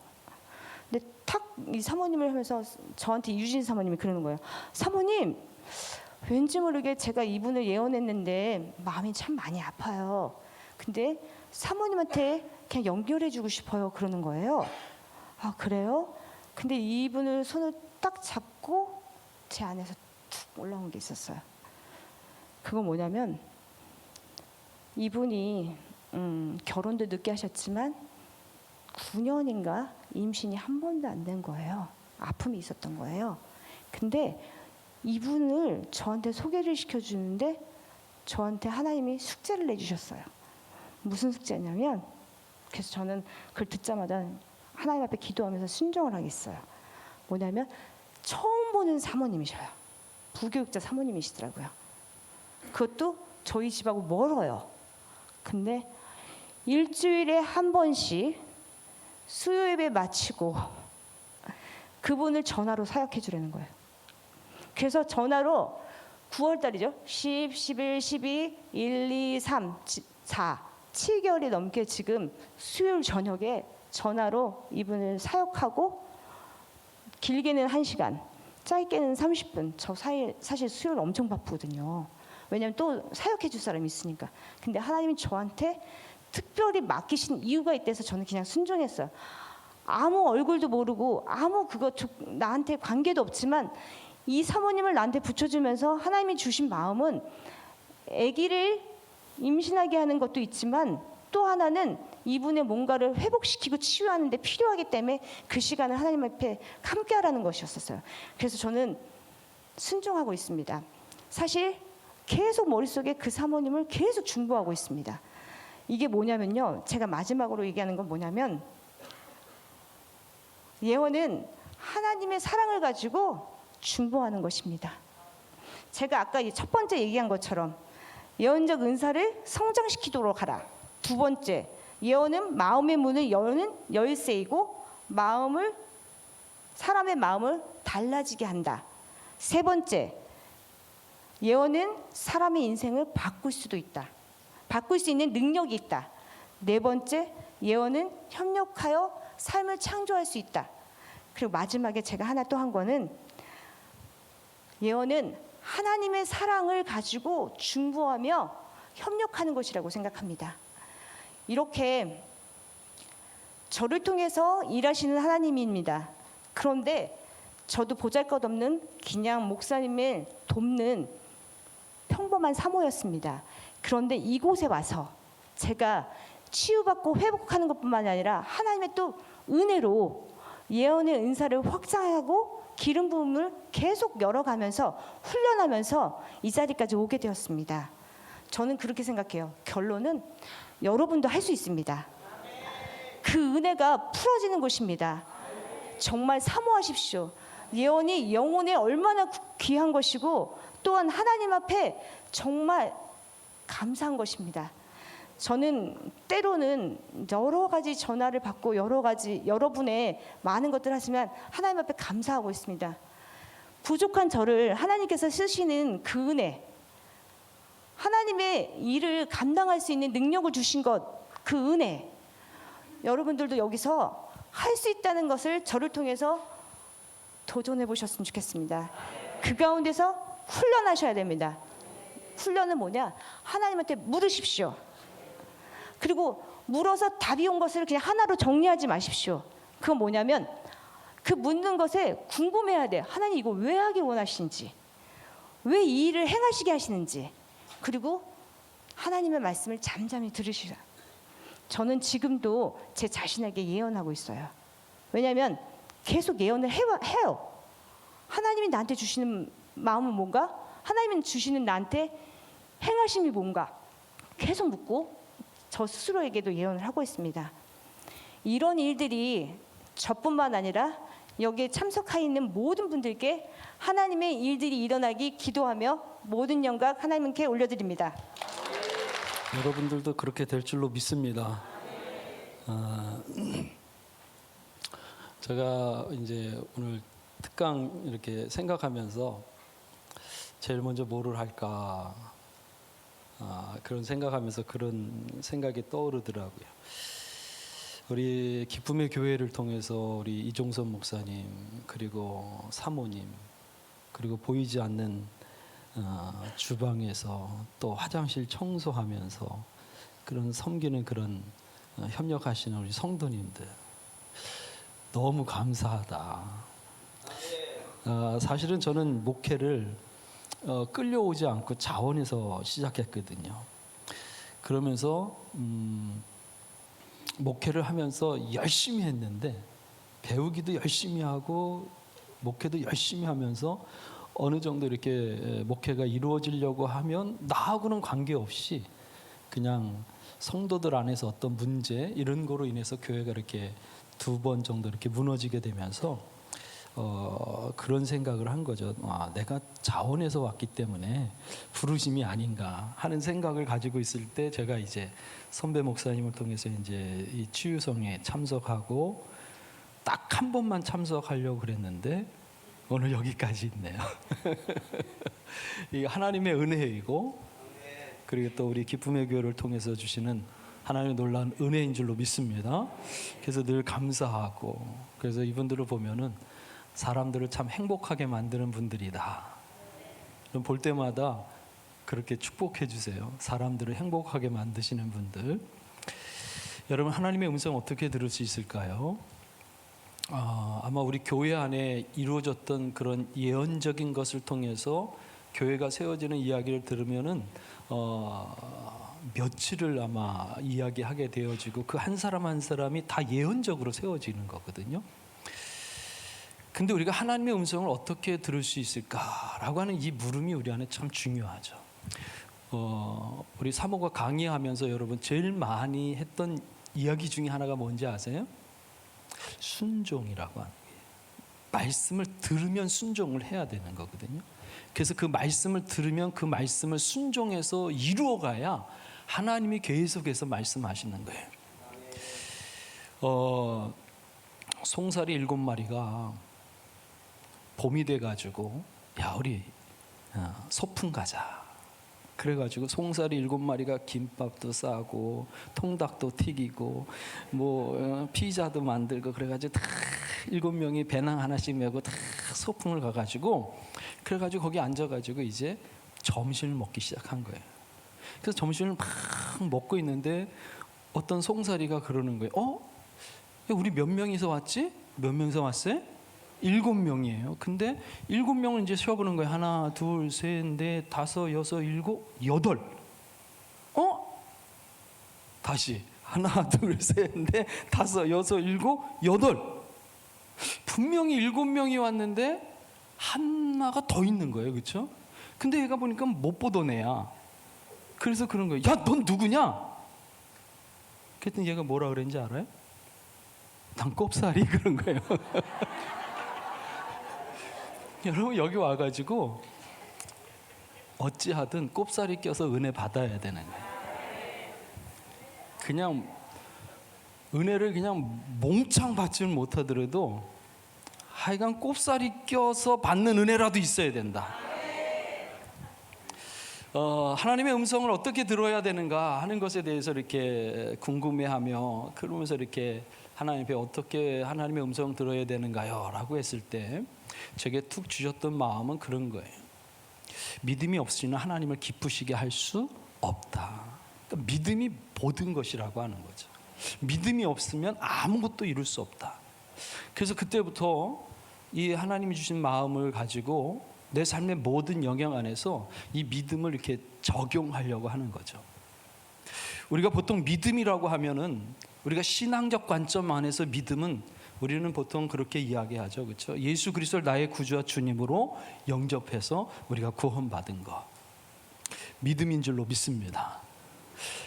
[SPEAKER 1] 근데 탁 이 사모님을 하면서 저한테 유진 사모님이 그러는 거예요. 사모님, 왠지 모르게 제가 이분을 예언했는데 마음이 참 많이 아파요. 근데 사모님한테 그냥 연결해주고 싶어요. 그러는 거예요. 아 그래요? 근데 이분을 손을 딱 잡고 제 안에서 툭 올라온 게 있었어요. 그건 뭐냐면 이분이 결혼도 늦게 하셨지만 9년인가 임신이 한 번도 안 된 거예요. 아픔이 있었던 거예요. 근데 이분을 저한테 소개를 시켜주는데 저한테 하나님이 숙제를 내주셨어요. 무슨 숙제냐면 그래서 저는 그걸 듣자마자 하나님 앞에 기도하면서 순종을 하겠어요. 뭐냐면 처음 보는 사모님이셔요. 부교육자 사모님이시더라고요. 그것도 저희 집하고 멀어요. 근데 일주일에 한 번씩 수요 예배 마치고 그분을 전화로 사역해 주라는 거예요. 그래서 전화로 9월 달이죠. 10, 11, 12, 1, 2, 3, 4, 7개월이 넘게 지금 수요일 저녁에 전화로 이분을 사역하고 길게는 1시간, 짧게는 30분. 저 사실 수요일 엄청 바쁘거든요. 왜냐하면 또 사역해 줄 사람이 있으니까. 근데 하나님이 저한테 특별히 맡기신 이유가 있대서 저는 그냥 순종했어요. 아무 얼굴도 모르고 아무 나한테 관계도 없지만 이 사모님을 나한테 붙여주면서 하나님이 주신 마음은 아기를 임신하게 하는 것도 있지만 또 하나는 이분의 뭔가를 회복시키고 치유하는 데 필요하기 때문에 그 시간을 하나님 앞에 함께 하라는 것이었어요. 그래서 저는 순종하고 있습니다. 사실 계속 머릿속에 그 사모님을 계속 중보하고 있습니다. 이게 뭐냐면요. 제가 마지막으로 얘기하는 건 뭐냐면 예언은 하나님의 사랑을 가지고 중보하는 것입니다. 제가 아까 첫 번째 얘기한 것처럼 예언적 은사를 성장시키도록 하라. 두 번째, 예언은 마음의 문을 여는 열쇠이고 사람의 마음을 달라지게 한다. 세 번째, 예언은 사람의 인생을 바꿀 수도 있다. 바꿀 수 있는 능력이 있다. 네 번째, 예언은 협력하여 삶을 창조할 수 있다. 그리고 마지막에 제가 하나 또 한 거는 예언은 하나님의 사랑을 가지고 중보하며 협력하는 것이라고 생각합니다. 이렇게 저를 통해서 일하시는 하나님입니다. 그런데 저도 보잘것없는 그냥 목사님을 돕는 평범한 사모였습니다. 그런데 이곳에 와서 제가 치유받고 회복하는 것뿐만 아니라 하나님의 또 은혜로 예언의 은사를 확장하고 기름 부음을 계속 열어가면서 훈련하면서 이 자리까지 오게 되었습니다. 저는 그렇게 생각해요. 결론은 여러분도 할 수 있습니다. 그 은혜가 풀어지는 것입니다. 정말 사모하십시오. 예언이 영혼에 얼마나 귀한 것이고 또한 하나님 앞에 정말 감사한 것입니다. 저는 때로는 여러 가지 전화를 받고 여러 가지 여러분의 많은 것들을 하시면 하나님 앞에 감사하고 있습니다. 부족한 저를 하나님께서 쓰시는 그 은혜, 하나님의 일을 감당할 수 있는 능력을 주신 것, 그 은혜, 여러분들도 여기서 할 수 있다는 것을 저를 통해서 도전해 보셨으면 좋겠습니다. 그 가운데서 훈련하셔야 됩니다. 훈련은 뭐냐? 하나님한테 물으십시오. 그리고 물어서 답이 온 것을 그냥 하나로 정리하지 마십시오. 그건 뭐냐면 그 묻는 것에 궁금해야 돼요. 하나님 이거 왜 하기 원하시는지, 왜 이 일을 행하시게 하시는지, 그리고 하나님의 말씀을 잠잠히 들으시라. 저는 지금도 제 자신에게 예언하고 있어요. 왜냐하면 계속 예언을 해요. 하나님이 나한테 주시는 마음은 뭔가? 하나님이 주시는 나한테 행하심이 뭔가? 계속 묻고 저 스스로에게도 예언을 하고 있습니다. 이런 일들이 저뿐만 아니라 여기에 참석하여 있는 모든 분들께 하나님의 일들이 일어나기 기도하며 모든 영광 하나님께 올려드립니다.
[SPEAKER 2] 여러분들도 그렇게 될 줄로 믿습니다. 제가 이제 오늘 특강 이렇게 생각하면서 제일 먼저 뭐를 할까 그런 생각하면서 그런 생각이 떠오르더라고요. 우리 기쁨의 교회를 통해서 우리 이종선 목사님 그리고 사모님 그리고 보이지 않는 주방에서 또 화장실 청소하면서 그런 섬기는 그런 협력하시는 우리 성도님들 너무 감사하다. 사실은 저는 목회를 끌려오지 않고 자원해서 시작했거든요. 그러면서 목회를 하면서 열심히 했는데 배우기도 열심히 하고 목회도 열심히 하면서 어느 정도 이렇게 목회가 이루어지려고 하면 나하고는 관계없이 그냥 성도들 안에서 어떤 문제 이런 거로 인해서 교회가 이렇게 2번 정도 이렇게 무너지게 되면서 그런 생각을 한 거죠. 내가 자원해서 왔기 때문에 부르심이 아닌가 하는 생각을 가지고 있을 때 제가 이제 선배 목사님을 통해서 이제 이 치유성에 참석하고 딱 한 번만 참석하려고 그랬는데 오늘 여기까지 있네요. 이 하나님의 은혜이고 그리고 또 우리 기쁨의 교회를 통해서 주시는 하나님의 놀라운 은혜인 줄로 믿습니다. 그래서 늘 감사하고 그래서 이분들을 보면은 사람들을 참 행복하게 만드는 분들이다. 볼 때마다 그렇게 축복해 주세요. 사람들을 행복하게 만드시는 분들. 여러분 하나님의 음성 어떻게 들을 수 있을까요? 아마 우리 교회 안에 이루어졌던 그런 예언적인 것을 통해서 교회가 세워지는 이야기를 들으면은 며칠을 아마 이야기하게 되어지고 그 한 사람 한 사람이 다 예언적으로 세워지는 거거든요. 근데 우리가 하나님의 음성을 어떻게 들을 수 있을까라고 하는 이 물음이 우리 안에 참 중요하죠. 우리 사모가 강의하면서 여러분 제일 많이 했던 이야기 중에 하나가 뭔지 아세요? 순종이라고 하는 거예요. 말씀을 들으면 순종을 해야 되는 거거든요. 그래서 그 말씀을 들으면 그 말씀을 순종해서 이루어가야 하나님이 계속해서 말씀하시는 거예요. 송사리 7마리가 봄이 돼가지고 야 우리 소풍 가자. 그래가지고 송사리 7마리가 김밥도 싸고 통닭도 튀기고 뭐 피자도 만들고 그래가지고 다 7명이 배낭 하나씩 메고 다 소풍을 가가지고 그래가지고 거기 앉아가지고 이제 점심을 먹기 시작한 거예요. 그래서 점심을 막 먹고 있는데 어떤 송사리가 그러는 거예요. 야, 우리 몇 명이서 왔지? 몇 명이서 왔어요? 7명이에요. 근데 7명을 이제 세어보는 거예요. 하나, 둘, 셋, 넷, 다섯, 여섯, 일곱, 여덟. 다시 하나, 둘, 셋, 넷, 다섯, 여섯, 일곱, 여덟. 분명히 7명이 왔는데 하나가 더 있는 거예요, 그렇죠? 근데 얘가 보니까 못 보던 애야. 그래서 그런 거예요. 야, 넌 누구냐? 그랬더니 얘가 뭐라 그랬는지 알아요? 난 꼽사리. 그런 거예요. 여러분, 여기 와가지고 어찌하든 꼽사리 껴서 은혜 받아야 되는 거예요. 그냥 은혜를 그냥 몽창 받지는 못하더라도 하여간 꼽사리 껴서 받는 은혜라도 있어야 된다. 하나님의 음성을 어떻게 들어야 되는가 하는 것에 대해서 이렇게 궁금해하며, 그러면서 이렇게 하나님 앞에 어떻게 하나님의 음성을 들어야 되는가요? 라고 했을 때 제게 툭 주셨던 마음은 그런 거예요. 믿음이 없이는 하나님을 기쁘시게 할 수 없다. 그러니까 믿음이 모든 것이라고 하는 거죠. 믿음이 없으면 아무것도 이룰 수 없다. 그래서 그때부터 이 하나님이 주신 마음을 가지고 내 삶의 모든 영역 안에서 이 믿음을 이렇게 적용하려고 하는 거죠. 우리가 보통 믿음이라고 하면은, 우리가 신앙적 관점 안에서 믿음은 우리는 보통 그렇게 이야기하죠, 그렇죠? 예수 그리스도를 나의 구주와 주님으로 영접해서 우리가 구원받은 것, 믿음인 줄로 믿습니다.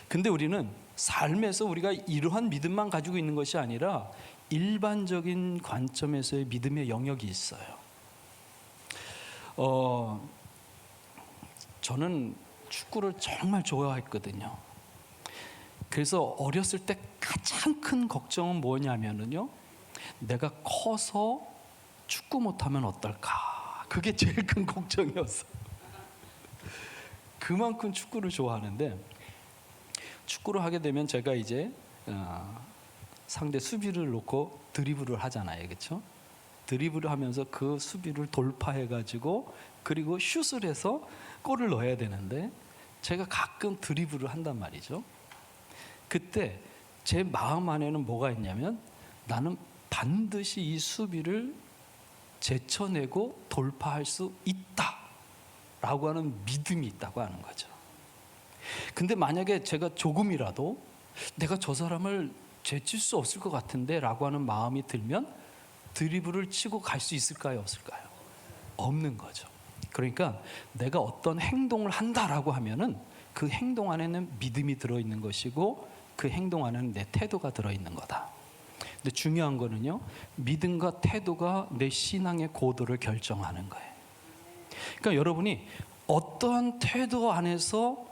[SPEAKER 2] 근데 우리는 삶에서 우리가 이러한 믿음만 가지고 있는 것이 아니라 일반적인 관점에서의 믿음의 영역이 있어요. 저는 축구를 정말 좋아했거든요. 그래서 어렸을 때 가장 큰 걱정은 뭐냐면요, 내가 커서 축구 못하면 어떨까. 그게 제일 큰 걱정이었어요. 그만큼 축구를 좋아하는데, 축구를 하게 되면 제가 이제 상대 수비를 놓고 드리블을 하잖아요, 그렇죠? 드리블을 하면서 그 수비를 돌파해가지고 그리고 슛을 해서 골을 넣어야 되는데, 제가 가끔 드리블을 한단 말이죠. 그때 제 마음 안에는 뭐가 있냐면, 나는 반드시 이 수비를 제쳐내고 돌파할 수 있다라고 하는 믿음이 있다고 하는 거죠. 근데 만약에 제가 조금이라도 내가 저 사람을 제칠 수 없을 것 같은데 라고 하는 마음이 들면 드리블을 치고 갈 수 있을까요, 없을까요? 없는 거죠. 그러니까 내가 어떤 행동을 한다라고 하면은 그 행동 안에는 믿음이 들어있는 것이고 그 행동 안에는 내 태도가 들어있는 거다. 근데 중요한 거는요, 믿음과 태도가 내 신앙의 고도를 결정하는 거예요. 그러니까 여러분이 어떠한 태도 안에서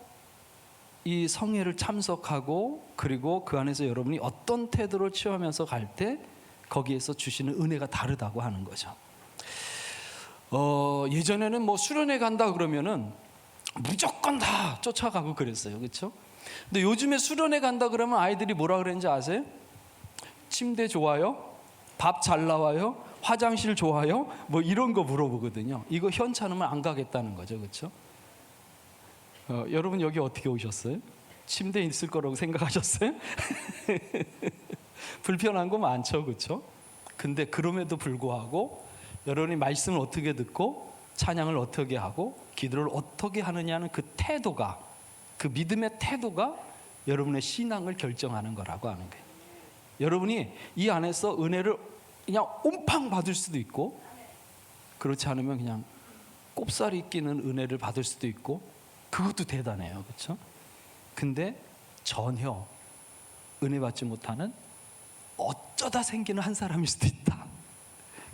[SPEAKER 2] 이 성회를 참석하고, 그리고 그 안에서 여러분이 어떤 태도를 취하면서 갈 때 거기에서 주시는 은혜가 다르다고 하는 거죠. 예전에는 뭐 수련회 간다 그러면은 무조건 다 쫓아가고 그랬어요, 그렇죠? 근데 요즘에 수련회 간다 그러면 아이들이 뭐라 그러는지 아세요? 침대 좋아요? 밥 잘 나와요? 화장실 좋아요? 뭐 이런 거 물어보거든요. 이거 현찮으면 안 가겠다는 거죠, 그렇죠? 여러분 여기 어떻게 오셨어요? 침대 있을 거라고 생각하셨어요? 불편한 거 많죠, 그렇죠? 근데 그럼에도 불구하고 여러분이 말씀을 어떻게 듣고 찬양을 어떻게 하고 기도를 어떻게 하느냐는 그 태도가, 그 믿음의 태도가 여러분의 신앙을 결정하는 거라고 하는 거예요. 여러분이 이 안에서 은혜를 그냥 온팡 받을 수도 있고, 그렇지 않으면 그냥 꼽사리 끼는 은혜를 받을 수도 있고, 그것도 대단해요, 그렇죠? 근데 전혀 은혜 받지 못하는 어쩌다 생기는 한 사람일 수도 있다.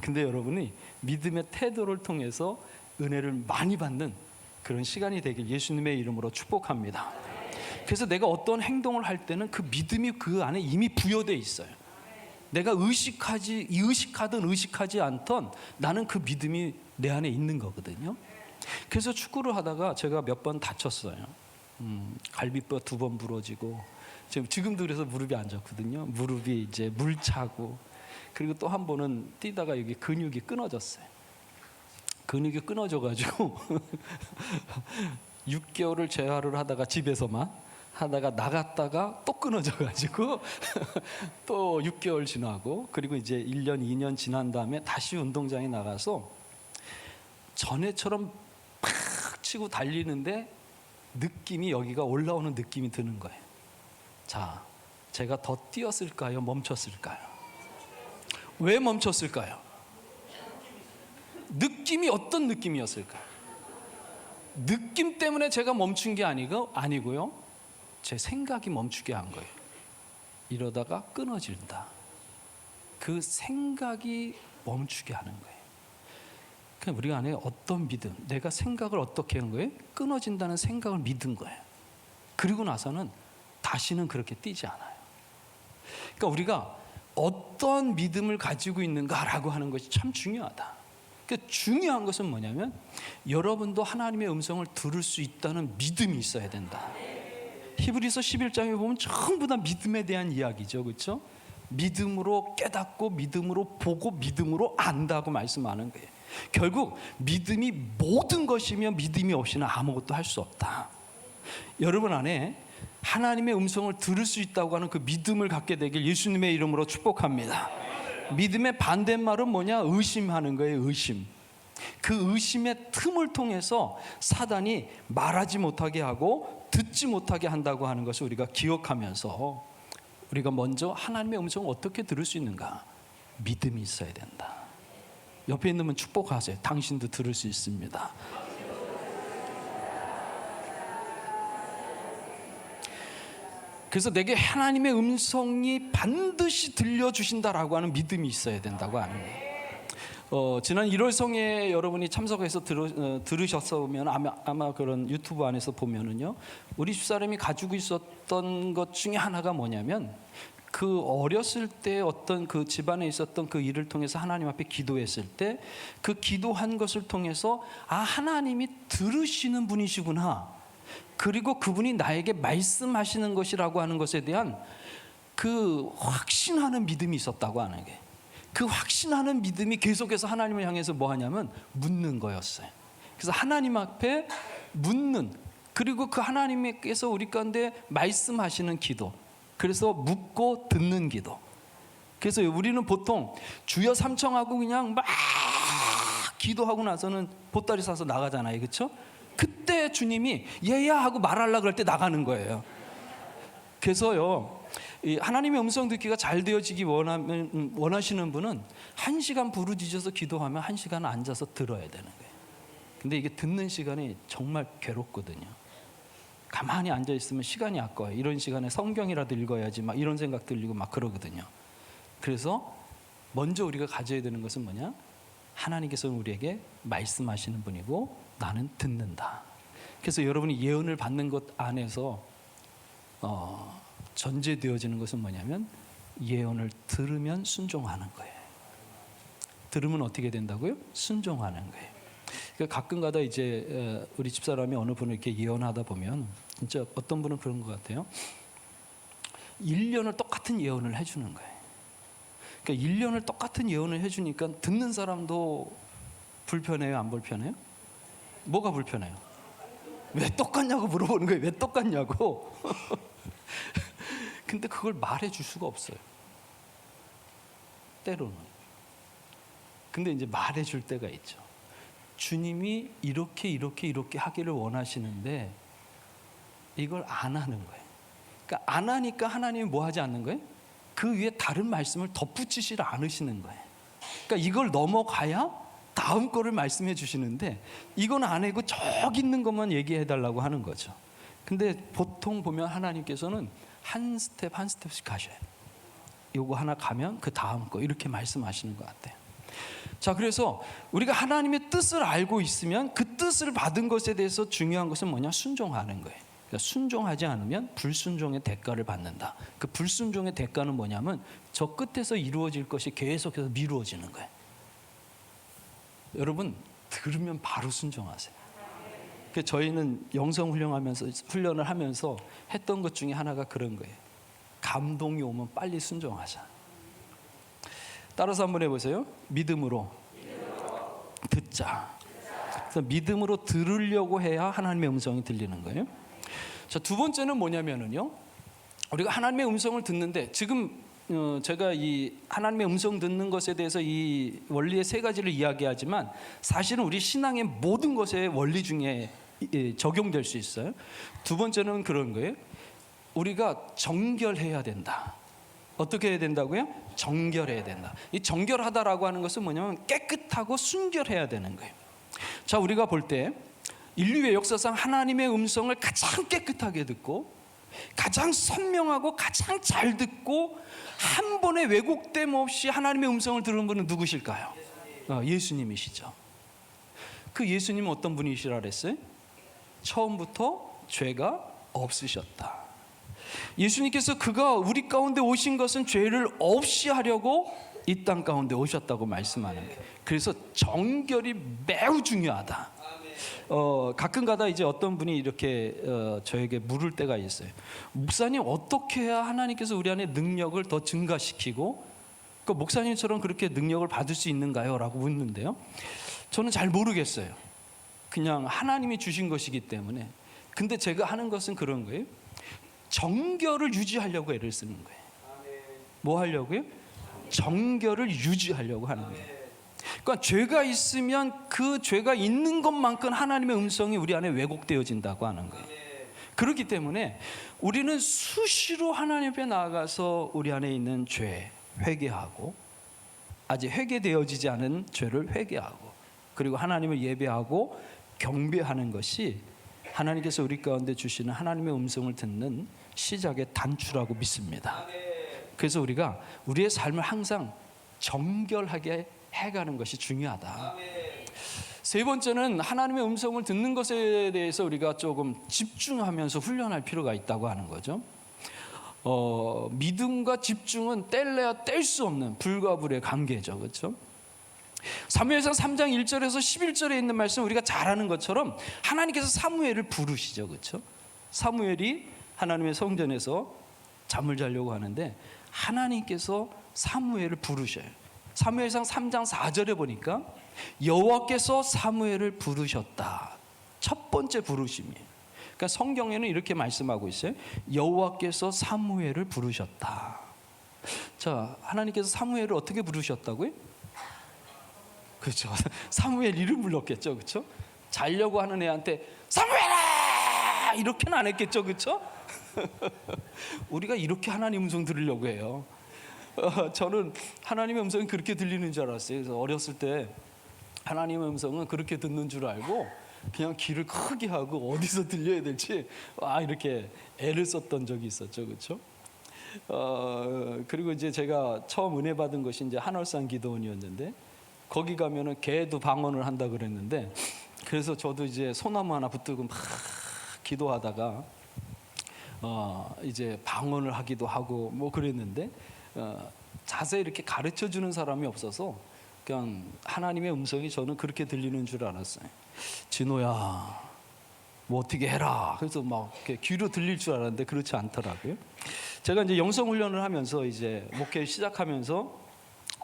[SPEAKER 2] 근데 여러분이 믿음의 태도를 통해서 은혜를 많이 받는 그런 시간이 되길 예수님의 이름으로 축복합니다. 그래서 내가 어떤 행동을 할 때는 그 믿음이 그 안에 이미 부여되어 있어요. 내가 의식하든 의식하지 않던 나는 그 믿음이 내 안에 있는 거거든요. 그래서 축구를 하다가 제가 몇 번 다쳤어요. 갈비뼈 2번 부러지고, 지금도 그래서 무릎이 안 좋거든요. 무릎이 이제 물 차고, 그리고 또 한 번은 뛰다가 여기 근육이 끊어졌어요. 근육이 끊어져가지고 6개월을 재활을 하다가 집에서만 하다가 나갔다가 또 끊어져 가지고 또 6개월 지나고 그리고 이제 1년 2년 지난 다음에 다시 운동장에 나가서 전에처럼 팍 치고 달리는데 느낌이 여기가 올라오는 느낌이 드는 거예요. 자, 제가 더 뛰었을까요? 멈췄을까요? 왜 멈췄을까요? 느낌이 어떤 느낌이었을까요? 느낌 때문에 제가 멈춘 게 아니고요. 제 생각이 멈추게 한 거예요. 이러다가 끊어진다. 그 생각이 멈추게 하는 거예요. 그냥 우리가 안에 어떤 믿음, 내가 생각을 어떻게 한 거예요? 끊어진다는 생각을 믿은 거예요. 그리고 나서는 다시는 그렇게 뛰지 않아요. 그러니까 우리가 어떤 믿음을 가지고 있는가라고 하는 것이 참 중요하다. 그러니까 중요한 것은 뭐냐면 여러분도 하나님의 음성을 들을 수 있다는 믿음이 있어야 된다. 히브리서 11장에 보면 전부 다 믿음에 대한 이야기죠. 그렇죠? 믿음으로 깨닫고 믿음으로 보고 믿음으로 안다고 말씀하는 거예요. 결국 믿음이 모든 것이며 믿음이 없이는 아무것도 할 수 없다. 여러분 안에 하나님의 음성을 들을 수 있다고 하는 그 믿음을 갖게 되길 예수님의 이름으로 축복합니다. 믿음의 반대말은 뭐냐? 의심하는 거예요. 의심. 그 의심의 틈을 통해서 사단이 말하지 못하게 하고 듣지 못하게 한다고 하는 것을 우리가 기억하면서 우리가 먼저 하나님의 음성을 어떻게 들을 수 있는가? 믿음이 있어야 된다. 옆에 있는 분 축복하세요. 당신도 들을 수 있습니다. 그래서 내게 하나님의 음성이 반드시 들려주신다라고 하는 믿음이 있어야 된다고 하는 거예요. 지난 1월 성회에 여러분이 참석해서 들으셨으면 아마 그런 유튜브 안에서 보면은요, 우리 집사람이 가지고 있었던 것 중에 하나가 뭐냐면 그 어렸을 때 어떤 그 집안에 있었던 그 일을 통해서 하나님 앞에 기도했을 때 그 기도한 것을 통해서 아, 하나님이 들으시는 분이시구나. 그리고 그분이 나에게 말씀하시는 것이라고 하는 것에 대한 그 확신하는 믿음이 있었다고 하는 게, 그 확신하는 믿음이 계속해서 하나님을 향해서 뭐 하냐면 묻는 거였어요. 그래서 하나님 앞에 묻는, 그리고 그 하나님께서 우리 가운데 말씀하시는 기도, 그래서 묻고 듣는 기도. 그래서 우리는 보통 주여 삼청하고 그냥 막 기도하고 나서는 보따리 싸서 나가잖아요. 그렇죠? 그때 주님이 얘야 하고 말하려고 할 때 나가는 거예요. 그래서요, 이 하나님의 음성 듣기가 잘 되어지기 원하시는 분은 1시간 부르짖어서 기도하면 1시간 앉아서 들어야 되는 거예요. 근데 이게 듣는 시간이 정말 괴롭거든요. 가만히 앉아 있으면 시간이 아까워요. 이런 시간에 성경이라도 읽어야지 막 이런 생각 들리고 막 그러거든요. 그래서 먼저 우리가 가져야 되는 것은 뭐냐? 하나님께서는 우리에게 말씀하시는 분이고 나는 듣는다. 그래서 여러분이 예언을 받는 것 안에서 전제되어지는 것은 뭐냐면 예언을 들으면 순종하는 거예요. 들으면 어떻게 된다고요? 순종하는 거예요. 그러니까 가끔가다 이제 우리 집사람이 어느 분을 이렇게 예언하다 보면 진짜 어떤 분은 그런 것 같아요. 1년을 똑같은 예언을 해주는 거예요. 그러니까 1년을 똑같은 예언을 해주니까 듣는 사람도 불편해요? 안 불편해요? 뭐가 불편해요? 왜 똑같냐고 물어보는 거예요. 왜 똑같냐고. 근데 그걸 말해줄 수가 없어요. 때로는. 근데 이제 말해줄 때가 있죠. 주님이 이렇게 하기를 원하시는데 이걸 안 하는 거예요. 그러니까 안 하니까 하나님이 뭐 하지 않는 거예요? 그 위에 다른 말씀을 덧붙이지 않으시는 거예요. 그러니까 이걸 넘어가야 다음 거를 말씀해 주시는데 이건 안 하고 저기 있는 것만 얘기해 달라고 하는 거죠. 근데 보통 보면 하나님께서는 한 스텝씩 가셔요. 요거 하나 가면 그 다음 거 이렇게 말씀하시는 것 같아요. 자, 그래서 우리가 하나님의 뜻을 알고 있으면 그 뜻을 받은 것에 대해서 중요한 것은 뭐냐? 순종하는 거예요. 그러니까 순종하지 않으면 불순종의 대가를 받는다. 그 불순종의 대가는 뭐냐면 저 끝에서 이루어질 것이 계속해서 미루어지는 거예요. 여러분 들으면 바로 순종하세요. 그 저희는 영성 훈련을 하면서 했던 것 중에 하나가 그런 거예요. 감동이 오면 빨리 순종하자. 따라서 한번 해보세요. 믿음으로 듣자. 그래서 믿음으로 들으려고 해야 하나님의 음성이 들리는 거예요. 자, 두 번째는 뭐냐면은요, 우리가 하나님의 음성을 듣는데, 지금 제가 이 하나님의 음성 듣는 것에 대해서 이 원리의 세 가지를 이야기하지만, 사실은 우리 신앙의 모든 것의 원리 중에 적용될 수 있어요. 두 번째는 그런 거예요. 우리가 정결해야 된다. 어떻게 해야 된다고요? 정결해야 된다. 이 정결하다라고 하는 것은 뭐냐면 깨끗하고 순결해야 되는 거예요. 자, 우리가 볼 때 인류의 역사상 하나님의 음성을 가장 깨끗하게 듣고 가장 선명하고 가장 잘 듣고 한 번의 왜곡됨 없이 하나님의 음성을 들은 분은 누구실까요? 예수님이시죠. 그 예수님은 어떤 분이시라 그랬어요? 처음부터 죄가 없으셨다. 예수님께서 그가 우리 가운데 오신 것은 죄를 없이 하려고 이 땅 가운데 오셨다고 말씀하는 거예요. 그래서 정결이 매우 중요하다. 가끔가다 이제 어떤 분이 이렇게 저에게 물을 때가 있어요. 목사님, 어떻게 해야 하나님께서 우리 안에 능력을 더 증가시키고 목사님처럼 그렇게 능력을 받을 수 있는가요? 라고 묻는데요, 저는 잘 모르겠어요. 그냥 하나님이 주신 것이기 때문에. 근데 제가 하는 것은 그런 거예요. 정결을 유지하려고 애를 쓰는 거예요. 뭐 하려고요? 정결을 유지하려고 하는 거예요. 그러니까 죄가 있으면 그 죄가 있는 것만큼 하나님의 음성이 우리 안에 왜곡되어진다고 하는 거예요. 그렇기 때문에 우리는 수시로 하나님 앞에 나아가서 우리 안에 있는 죄 회개하고, 아직 회개되어지지 않은 죄를 회개하고, 그리고 하나님을 예배하고 경배하는 것이 하나님께서 우리 가운데 주시는 하나님의 음성을 듣는 시작의 단추라고 믿습니다. 그래서 우리가 우리의 삶을 항상 정결하게 해가는 것이 중요하다. 세 번째는 하나님의 음성을 듣는 것에 대해서 우리가 조금 집중하면서 훈련할 필요가 있다고 하는 거죠. 믿음과 집중은 뗄래야 뗄 수 없는 불과 불의 관계죠. 그렇죠? 사무엘상 3장 1절에서 11절에 있는 말씀 우리가 잘 아는 것처럼 하나님께서 사무엘을 부르시죠. 그렇죠? 사무엘이 하나님의 성전에서 잠을 자려고 하는데 하나님께서 사무엘을 부르셔요. 사무엘상 3장 4절에 보니까 여호와께서 사무엘을 부르셨다. 첫 번째 부르심이에요. 그러니까 성경에는 이렇게 말씀하고 있어요. 여호와께서 사무엘을 부르셨다. 자, 하나님께서 사무엘을 어떻게 부르셨다고요? 그렇죠. 사무엘 이름 불렀겠죠. 그렇죠? 자려고 하는 애한테 사무엘아! 이렇게는 안 했겠죠. 그렇죠? 우리가 이렇게 하나님 음성 들으려고 해요. 저는 하나님의 음성이 그렇게 들리는 줄 알았어요. 그래서 어렸을 때 하나님의 음성은 그렇게 듣는 줄 알고 그냥 귀를 크게 하고 어디서 들려야 될지 이렇게 애를 썼던 적이 있었죠. 그렇죠? 그리고 이제 제가 처음 은혜 받은 것이 이제 한월산 기도원이었는데, 거기 가면은 개도 방언을 한다 그랬는데, 그래서 저도 이제 소나무 하나 붙들고 막 기도하다가 이제 방언을 하기도 하고 뭐 그랬는데, 자세히 이렇게 가르쳐 주는 사람이 없어서 그냥 하나님의 음성이 저는 그렇게 들리는 줄 알았어요. 진호야, 뭐 어떻게 해라. 그래서 막 이렇게 귀로 들릴 줄 알았는데 그렇지 않더라고요. 제가 이제 영성 훈련을 하면서 이제 목회 시작하면서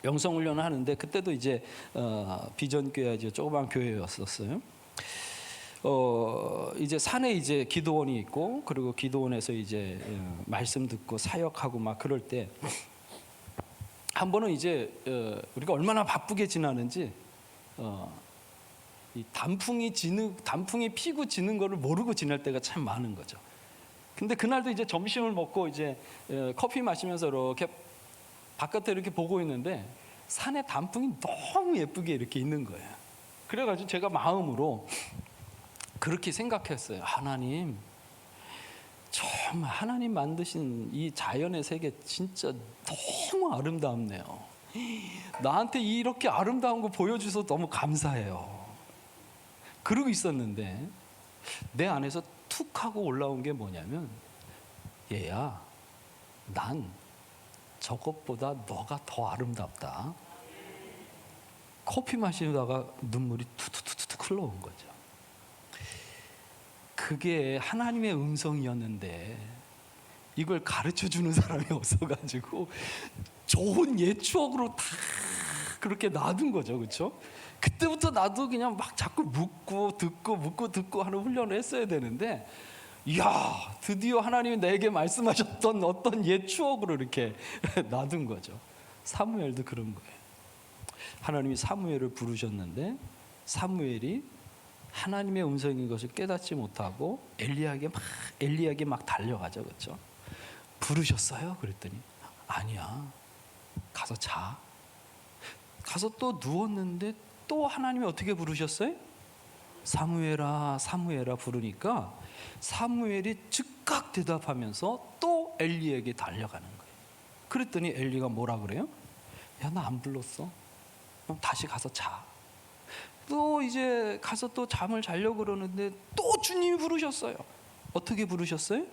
[SPEAKER 2] 영성 훈련을 하는데, 그때도 이제 비전교회 이제 조그만 교회였었어요. 이제 산에 이제 기도원이 있고, 그리고 기도원에서 이제 말씀 듣고 사역하고 막 그럴 때 한 번은 이제 우리가 얼마나 바쁘게 지나는지 이 단풍이 피고 지는 거를 모르고 지날 때가 참 많은 거죠. 근데 그날도 이제 점심을 먹고 이제 커피 마시면서 이렇게 바깥에 이렇게 보고 있는데 산에 단풍이 너무 예쁘게 이렇게 있는 거예요. 그래가지고 제가 마음으로 그렇게 생각했어요. 하나님, 정말 하나님 만드신 이 자연의 세계 진짜 너무 아름답네요. 나한테 이렇게 아름다운 거 보여주셔서 너무 감사해요. 그러고 있었는데 내 안에서 툭 하고 올라온 게 뭐냐면, 얘야, 난 저것보다 너가 더 아름답다. 커피 마시다가 눈물이 툭툭툭툭 흘러온 거죠. 그게 하나님의 음성이었는데 이걸 가르쳐주는 사람이 없어가지고 좋은 옛 추억으로 다 그렇게 놔둔 거죠. 그렇죠? 그때부터 나도 그냥 막 자꾸 묻고 듣고 하는 훈련을 했어야 되는데, 이야, 드디어 하나님이 내게 말씀하셨던 어떤 옛 추억으로 이렇게 놔둔 거죠. 사무엘도 그런 거예요. 하나님이 사무엘을 부르셨는데 사무엘이 하나님의 음성인 것을 깨닫지 못하고 엘리야에게 막 달려가죠. 그렇죠? 부르셨어요? 그랬더니 아니야, 가서 자. 가서 또 누웠는데 또 하나님이 어떻게 부르셨어요? 사무엘아, 사무엘아 부르니까 사무엘이 즉각 대답하면서 또 엘리에게 달려가는 거예요. 그랬더니 엘리가 뭐라 그래요? 야, 나 안 불렀어. 그럼 다시 가서 자. 또 이제 가서 또 잠을 자려고 그러는데 또 주님이 부르셨어요. 어떻게 부르셨어요?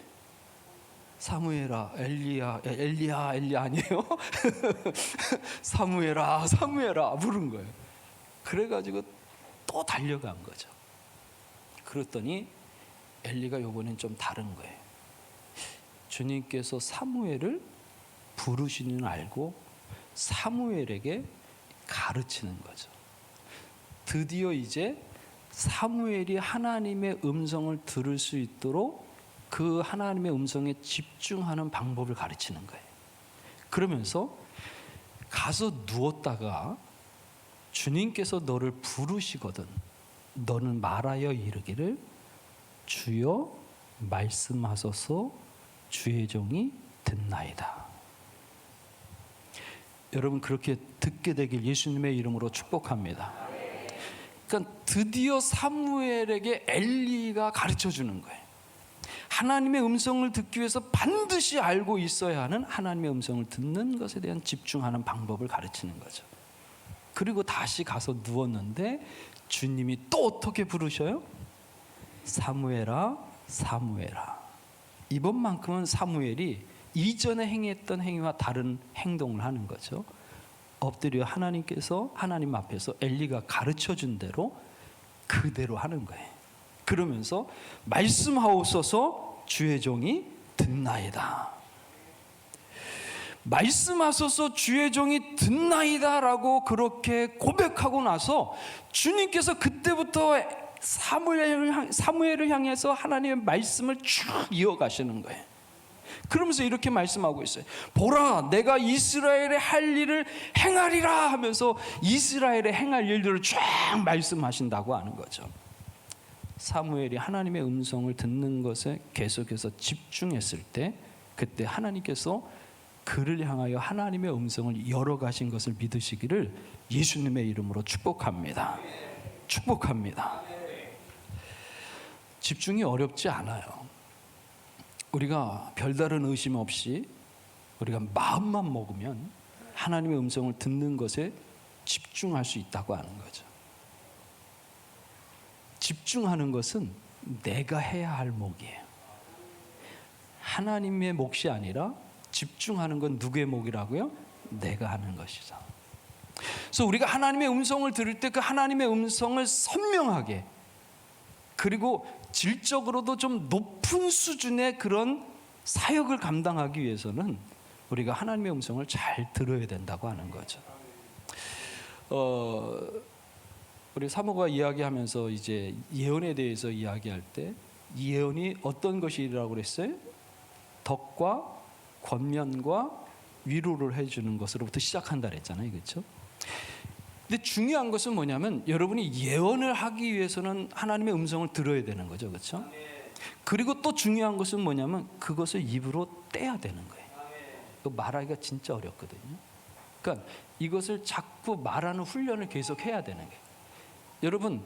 [SPEAKER 2] 사무엘아, 엘리야 아니에요? 사무엘아, 사무엘아 부른 거예요. 그래가지고 또 달려간 거죠. 그랬더니 엘리가 요번엔 좀 다른 거예요. 주님께서 사무엘을 부르시는 줄 알고 사무엘에게 가르치는 거죠. 드디어 이제 사무엘이 하나님의 음성을 들을 수 있도록 그 하나님의 음성에 집중하는 방법을 가르치는 거예요. 그러면서 가서 누웠다가 주님께서 너를 부르시거든 너는 말하여 이르기를 주여 말씀하소서 주의 종이 듣나이다. 여러분 그렇게 듣게 되길 예수님의 이름으로 축복합니다. 그러니까 드디어 사무엘에게 엘리가 가르쳐 주는 거예요. 하나님의 음성을 듣기 위해서 반드시 알고 있어야 하는 하나님의 음성을 듣는 것에 대한 집중하는 방법을 가르치는 거죠. 그리고 다시 가서 누웠는데 주님이 또 어떻게 부르셔요? 사무엘아, 사무엘아. 이번만큼은 사무엘이 이전에 행했던 행위와 다른 행동을 하는 거죠. 엎드려 하나님 앞에서 엘리가 가르쳐준 대로 그대로 하는 거예요. 그러면서 말씀하옵소서 주의 종이 듣나이다. 말씀하소서 주의 종이 듣나이다 라고 그렇게 고백하고 나서 주님께서 그때부터 사무엘을 향해서 하나님의 말씀을 쭉 이어가시는 거예요. 그러면서 이렇게 말씀하고 있어요. 보라, 내가 이스라엘의 할 일을 행하리라 하면서 이스라엘의 행할 일들을 쫙 말씀하신다고 하는 거죠. 사무엘이 하나님의 음성을 듣는 것에 계속해서 집중했을 때 그때 하나님께서 그를 향하여 하나님의 음성을 열어가신 것을 믿으시기를 예수님의 이름으로 축복합니다. 축복합니다. 집중이 어렵지 않아요. 우리가 별다른 의심 없이 우리가 마음만 먹으면 하나님의 음성을 듣는 것에 집중할 수 있다고 하는 거죠. 집중하는 것은 내가 해야 할 몫이에요. 하나님의 몫이 아니라 집중하는 건 누구의 몫이라고요? 내가 하는 것이죠. 그래서 우리가 하나님의 음성을 들을 때 그 하나님의 음성을 선명하게 그리고 질적으로도 좀 높은 수준의 그런 사역을 감당하기 위해서는 우리가 하나님의 음성을 잘 들어야 된다고 하는 거죠. 우리 사모가 이야기하면서 이제 예언에 대해서 이야기할 때 예언이 어떤 것이라고 그랬어요? 덕과 권면과 위로를 해주는 것으로부터 시작한다 그랬잖아요, 그렇죠? 근데 중요한 것은 뭐냐면 여러분이 예언을 하기 위해서는 하나님의 음성을 들어야 되는 거죠, 그렇죠? 그리고 또 중요한 것은 뭐냐면 그것을 입으로 떼야 되는 거예요. 말하기가 진짜 어렵거든요. 그러니까 이것을 자꾸 말하는 훈련을 계속 해야 되는 거예요. 여러분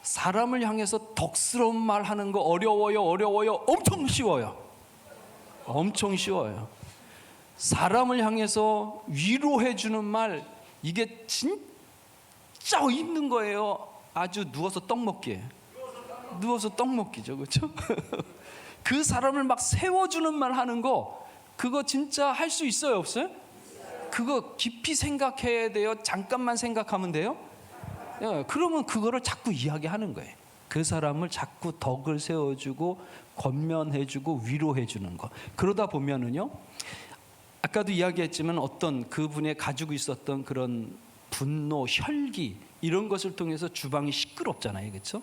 [SPEAKER 2] 사람을 향해서 덕스러운 말 하는 거 어려워요? 엄청 쉬워요. 엄청 쉬워요. 사람을 향해서 위로해 주는 말 이게 진짜 힘든 거예요. 아주 누워서 떡 먹기예요. 누워서 떡 먹기죠, 그렇죠? 그 사람을 막 세워주는 말 하는 거 그거 진짜 할 수 있어요, 없어요? 그거 깊이 생각해야 돼요? 잠깐만 생각하면 돼요? 그러면 그거를 자꾸 이야기하는 거예요. 그 사람을 자꾸 덕을 세워주고 권면해주고 위로해주는 거. 그러다 보면은요, 아까도 이야기했지만 어떤 그분의 가지고 있었던 그런 분노, 혈기 이런 것을 통해서 주방이 시끄럽잖아요, 그렇죠?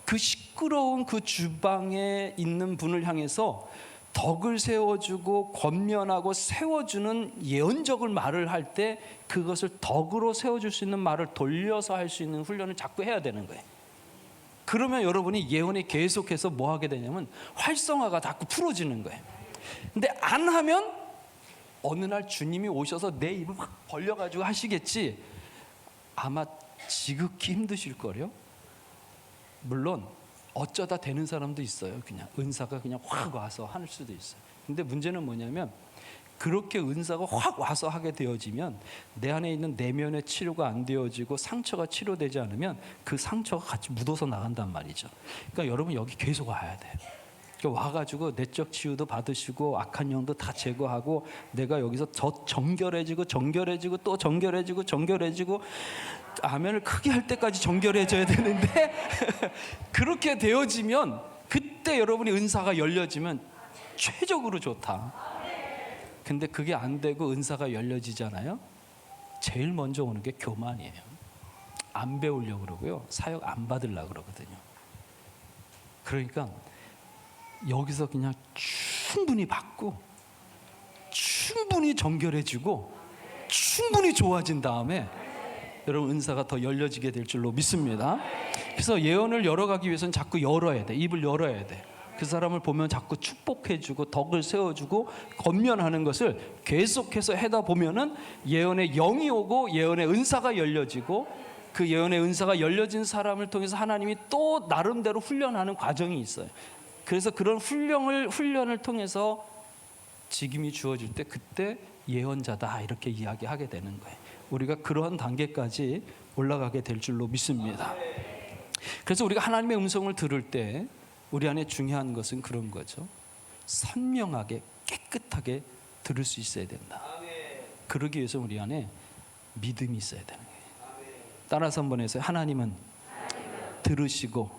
[SPEAKER 2] 그 시끄러운 그 주방에 있는 분을 향해서 덕을 세워주고 권면하고 세워주는 예언적을 말을 할 때 그것을 덕으로 세워줄 수 있는 말을 돌려서 할 수 있는 훈련을 자꾸 해야 되는 거예요. 그러면 여러분이 예언이 계속해서 뭐 하게 되냐면 활성화가 자꾸 풀어지는 거예요. 근데 안 하면 어느 날 주님이 오셔서 내 입을 확 벌려가지고 하시겠지. 아마 지극히 힘드실 거요. 물론 어쩌다 되는 사람도 있어요. 그냥 은사가 그냥 확 와서 할 수도 있어요. 근데 문제는 뭐냐면 그렇게 은사가 확 와서 하게 되어지면 내 안에 있는 내면의 치료가 안 되어지고 상처가 치료되지 않으면 그 상처가 같이 묻어서 나간단 말이죠. 그러니까 여러분 여기 계속 와야 돼요. 그러니까 와가지고 내적 치유도 받으시고 악한 영도 다 제거하고 내가 여기서 더 정결해지고 또 정결해지고 아멘을 크게 할 때까지 정결해져야 되는데 그렇게 되어지면 그때 여러분이 은사가 열려지면 최적으로 좋다. 근데 그게 안 되고 은사가 열려지잖아요. 제일 먼저 오는 게 교만이에요. 안 배우려고 그러고요. 사역 안 받으려고 그러거든요. 그러니까 여기서 그냥 충분히 받고 충분히 정결해지고 충분히 좋아진 다음에 여러분 은사가 더 열려지게 될 줄로 믿습니다. 그래서 예언을 열어가기 위해서는 자꾸 열어야 돼. 입을 열어야 돼. 그 사람을 보면 자꾸 축복해주고 덕을 세워주고 권면하는 것을 계속해서 해다 보면은 예언의 영이 오고 예언의 은사가 열려지고 그 예언의 은사가 열려진 사람을 통해서 하나님이 또 나름대로 훈련하는 과정이 있어요. 그래서 그런 훈련을 통해서 직임이 주어질 때 그때 예언자다 이렇게 이야기하게 되는 거예요. 우리가 그러한 단계까지 올라가게 될 줄로 믿습니다. 그래서 우리가 하나님의 음성을 들을 때 우리 안에 중요한 것은 그런 거죠. 선명하게 깨끗하게 들을 수 있어야 된다. 그러기 위해서 우리 안에 믿음이 있어야 되는 거예요. 따라서 한번 해서 하나님은 들으시고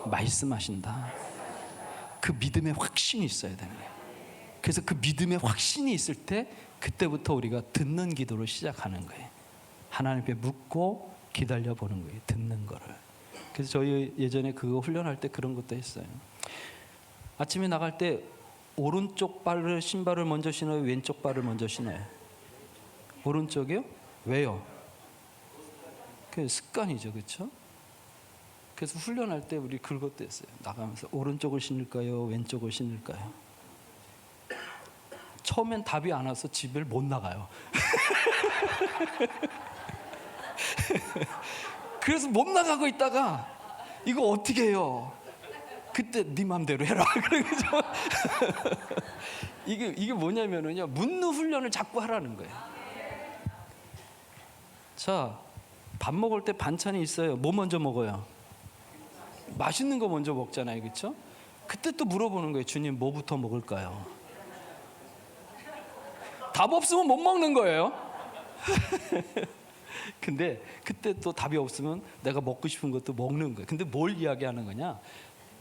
[SPEAKER 2] 말씀하신다. 그 믿음의 확신이 있어야 되는 거예요. 그래서 그 믿음의 확신이 있을 때 그때부터 우리가 듣는 기도를 시작하는 거예요. 하나님께 묻고 기다려보는 거예요. 듣는 거를. 그래서 저희 예전에 그거 훈련할 때 그런 것도 했어요. 아침에 나갈 때 오른쪽 신발을 먼저 신어요? 왼쪽 발을 먼저 신어요? 오른쪽이요? 왜요? 그 습관이죠, 그렇죠? 그래서 훈련할 때 우리 그것도 했어요. 나가면서 오른쪽을 신을까요? 왼쪽을 신을까요? 처음엔 답이 안 와서 집을 못 나가요. 그래서 못 나가고 있다가 이거 어떻게 해요? 그때 네 맘대로 해라. 그러죠. 이게 뭐냐면은요, 묻는 훈련을 자꾸 하라는 거예요. 자, 밥 먹을 때 반찬이 있어요. 뭐 먼저 먹어요? 맛있는 거 먼저 먹잖아요, 그렇죠? 그때 또 물어보는 거예요. 주님, 뭐부터 먹을까요? 답 없으면 못 먹는 거예요. 근데 그때 또 답이 없으면 내가 먹고 싶은 것도 먹는 거예요. 근데 뭘 이야기하는 거냐?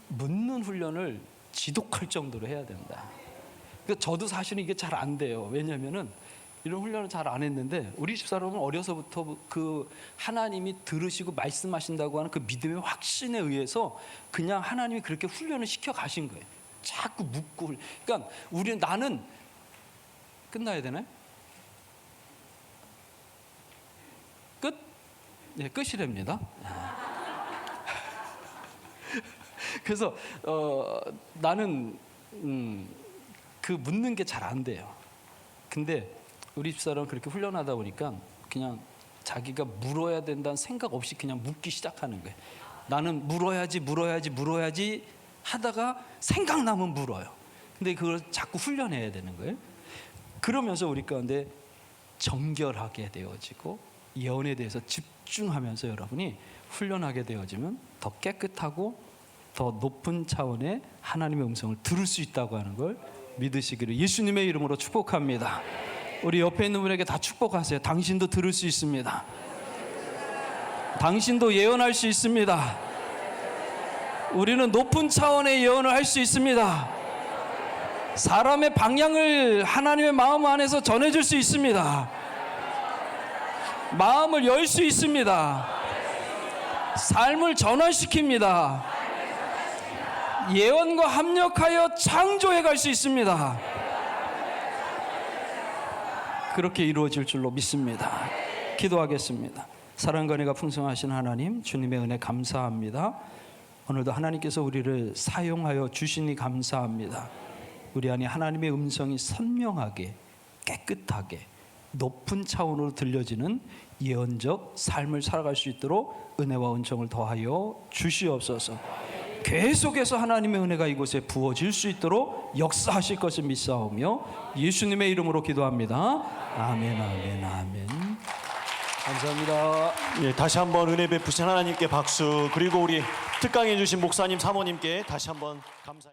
[SPEAKER 2] 묻는 훈련을 지독할 정도로 해야 된다. 그러니까 저도 사실은 이게 잘 안 돼요. 왜냐하면은 이런 훈련을 잘 안 했는데 우리 집사람은 어려서부터 그 하나님이 들으시고 말씀하신다고 하는 그 믿음의 확신에 의해서 그냥 하나님이 그렇게 훈련을 시켜 가신 거예요. 자꾸 묻고. 그러니까 나는 끝나야 되나요? 끝? 네, 끝이랍니다. 그래서 나는 그 묻는 게 잘 안 돼요. 근데 우리 집사람은 그렇게 훈련하다 보니까 그냥 자기가 물어야 된다는 생각 없이 그냥 묻기 시작하는 거예요. 나는 물어야지 하다가 생각나면 물어요. 근데 그걸 자꾸 훈련해야 되는 거예요. 그러면서 우리 가운데 정결하게 되어지고 예언에 대해서 집중하면서 여러분이 훈련하게 되어지면 더 깨끗하고 더 높은 차원의 하나님의 음성을 들을 수 있다고 하는 걸 믿으시기를 예수님의 이름으로 축복합니다. 우리 옆에 있는 분에게 다 축복하세요. 당신도 들을 수 있습니다. 당신도 예언할 수 있습니다. 우리는 높은 차원의 예언을 할 수 있습니다. 사람의 방향을 하나님의 마음 안에서 전해줄 수 있습니다. 마음을 열 수 있습니다. 삶을 전환시킵니다. 예언과 합력하여 창조해 갈 수 있습니다. 그렇게 이루어질 줄로 믿습니다. 기도하겠습니다. 사랑과 은혜가 풍성하신 하나님, 주님의 은혜 감사합니다. 오늘도 하나님께서 우리를 사용하여 주시니 감사합니다. 우리 안에 하나님의 음성이 선명하게, 깨끗하게, 높은 차원으로 들려지는 예언적 삶을 살아갈 수 있도록 은혜와 은총을 더하여 주시옵소서. 계속해서 하나님의 은혜가 이곳에 부어질 수 있도록 역사하실 것을 믿사오며 예수님의 이름으로 기도합니다. 아멘, 아멘, 아멘. 감사합니다.
[SPEAKER 3] 예, 다시 한번 은혜 베푸신 하나님께 박수, 그리고 우리 특강해 주신 목사님, 사모님께 다시 한번 감사.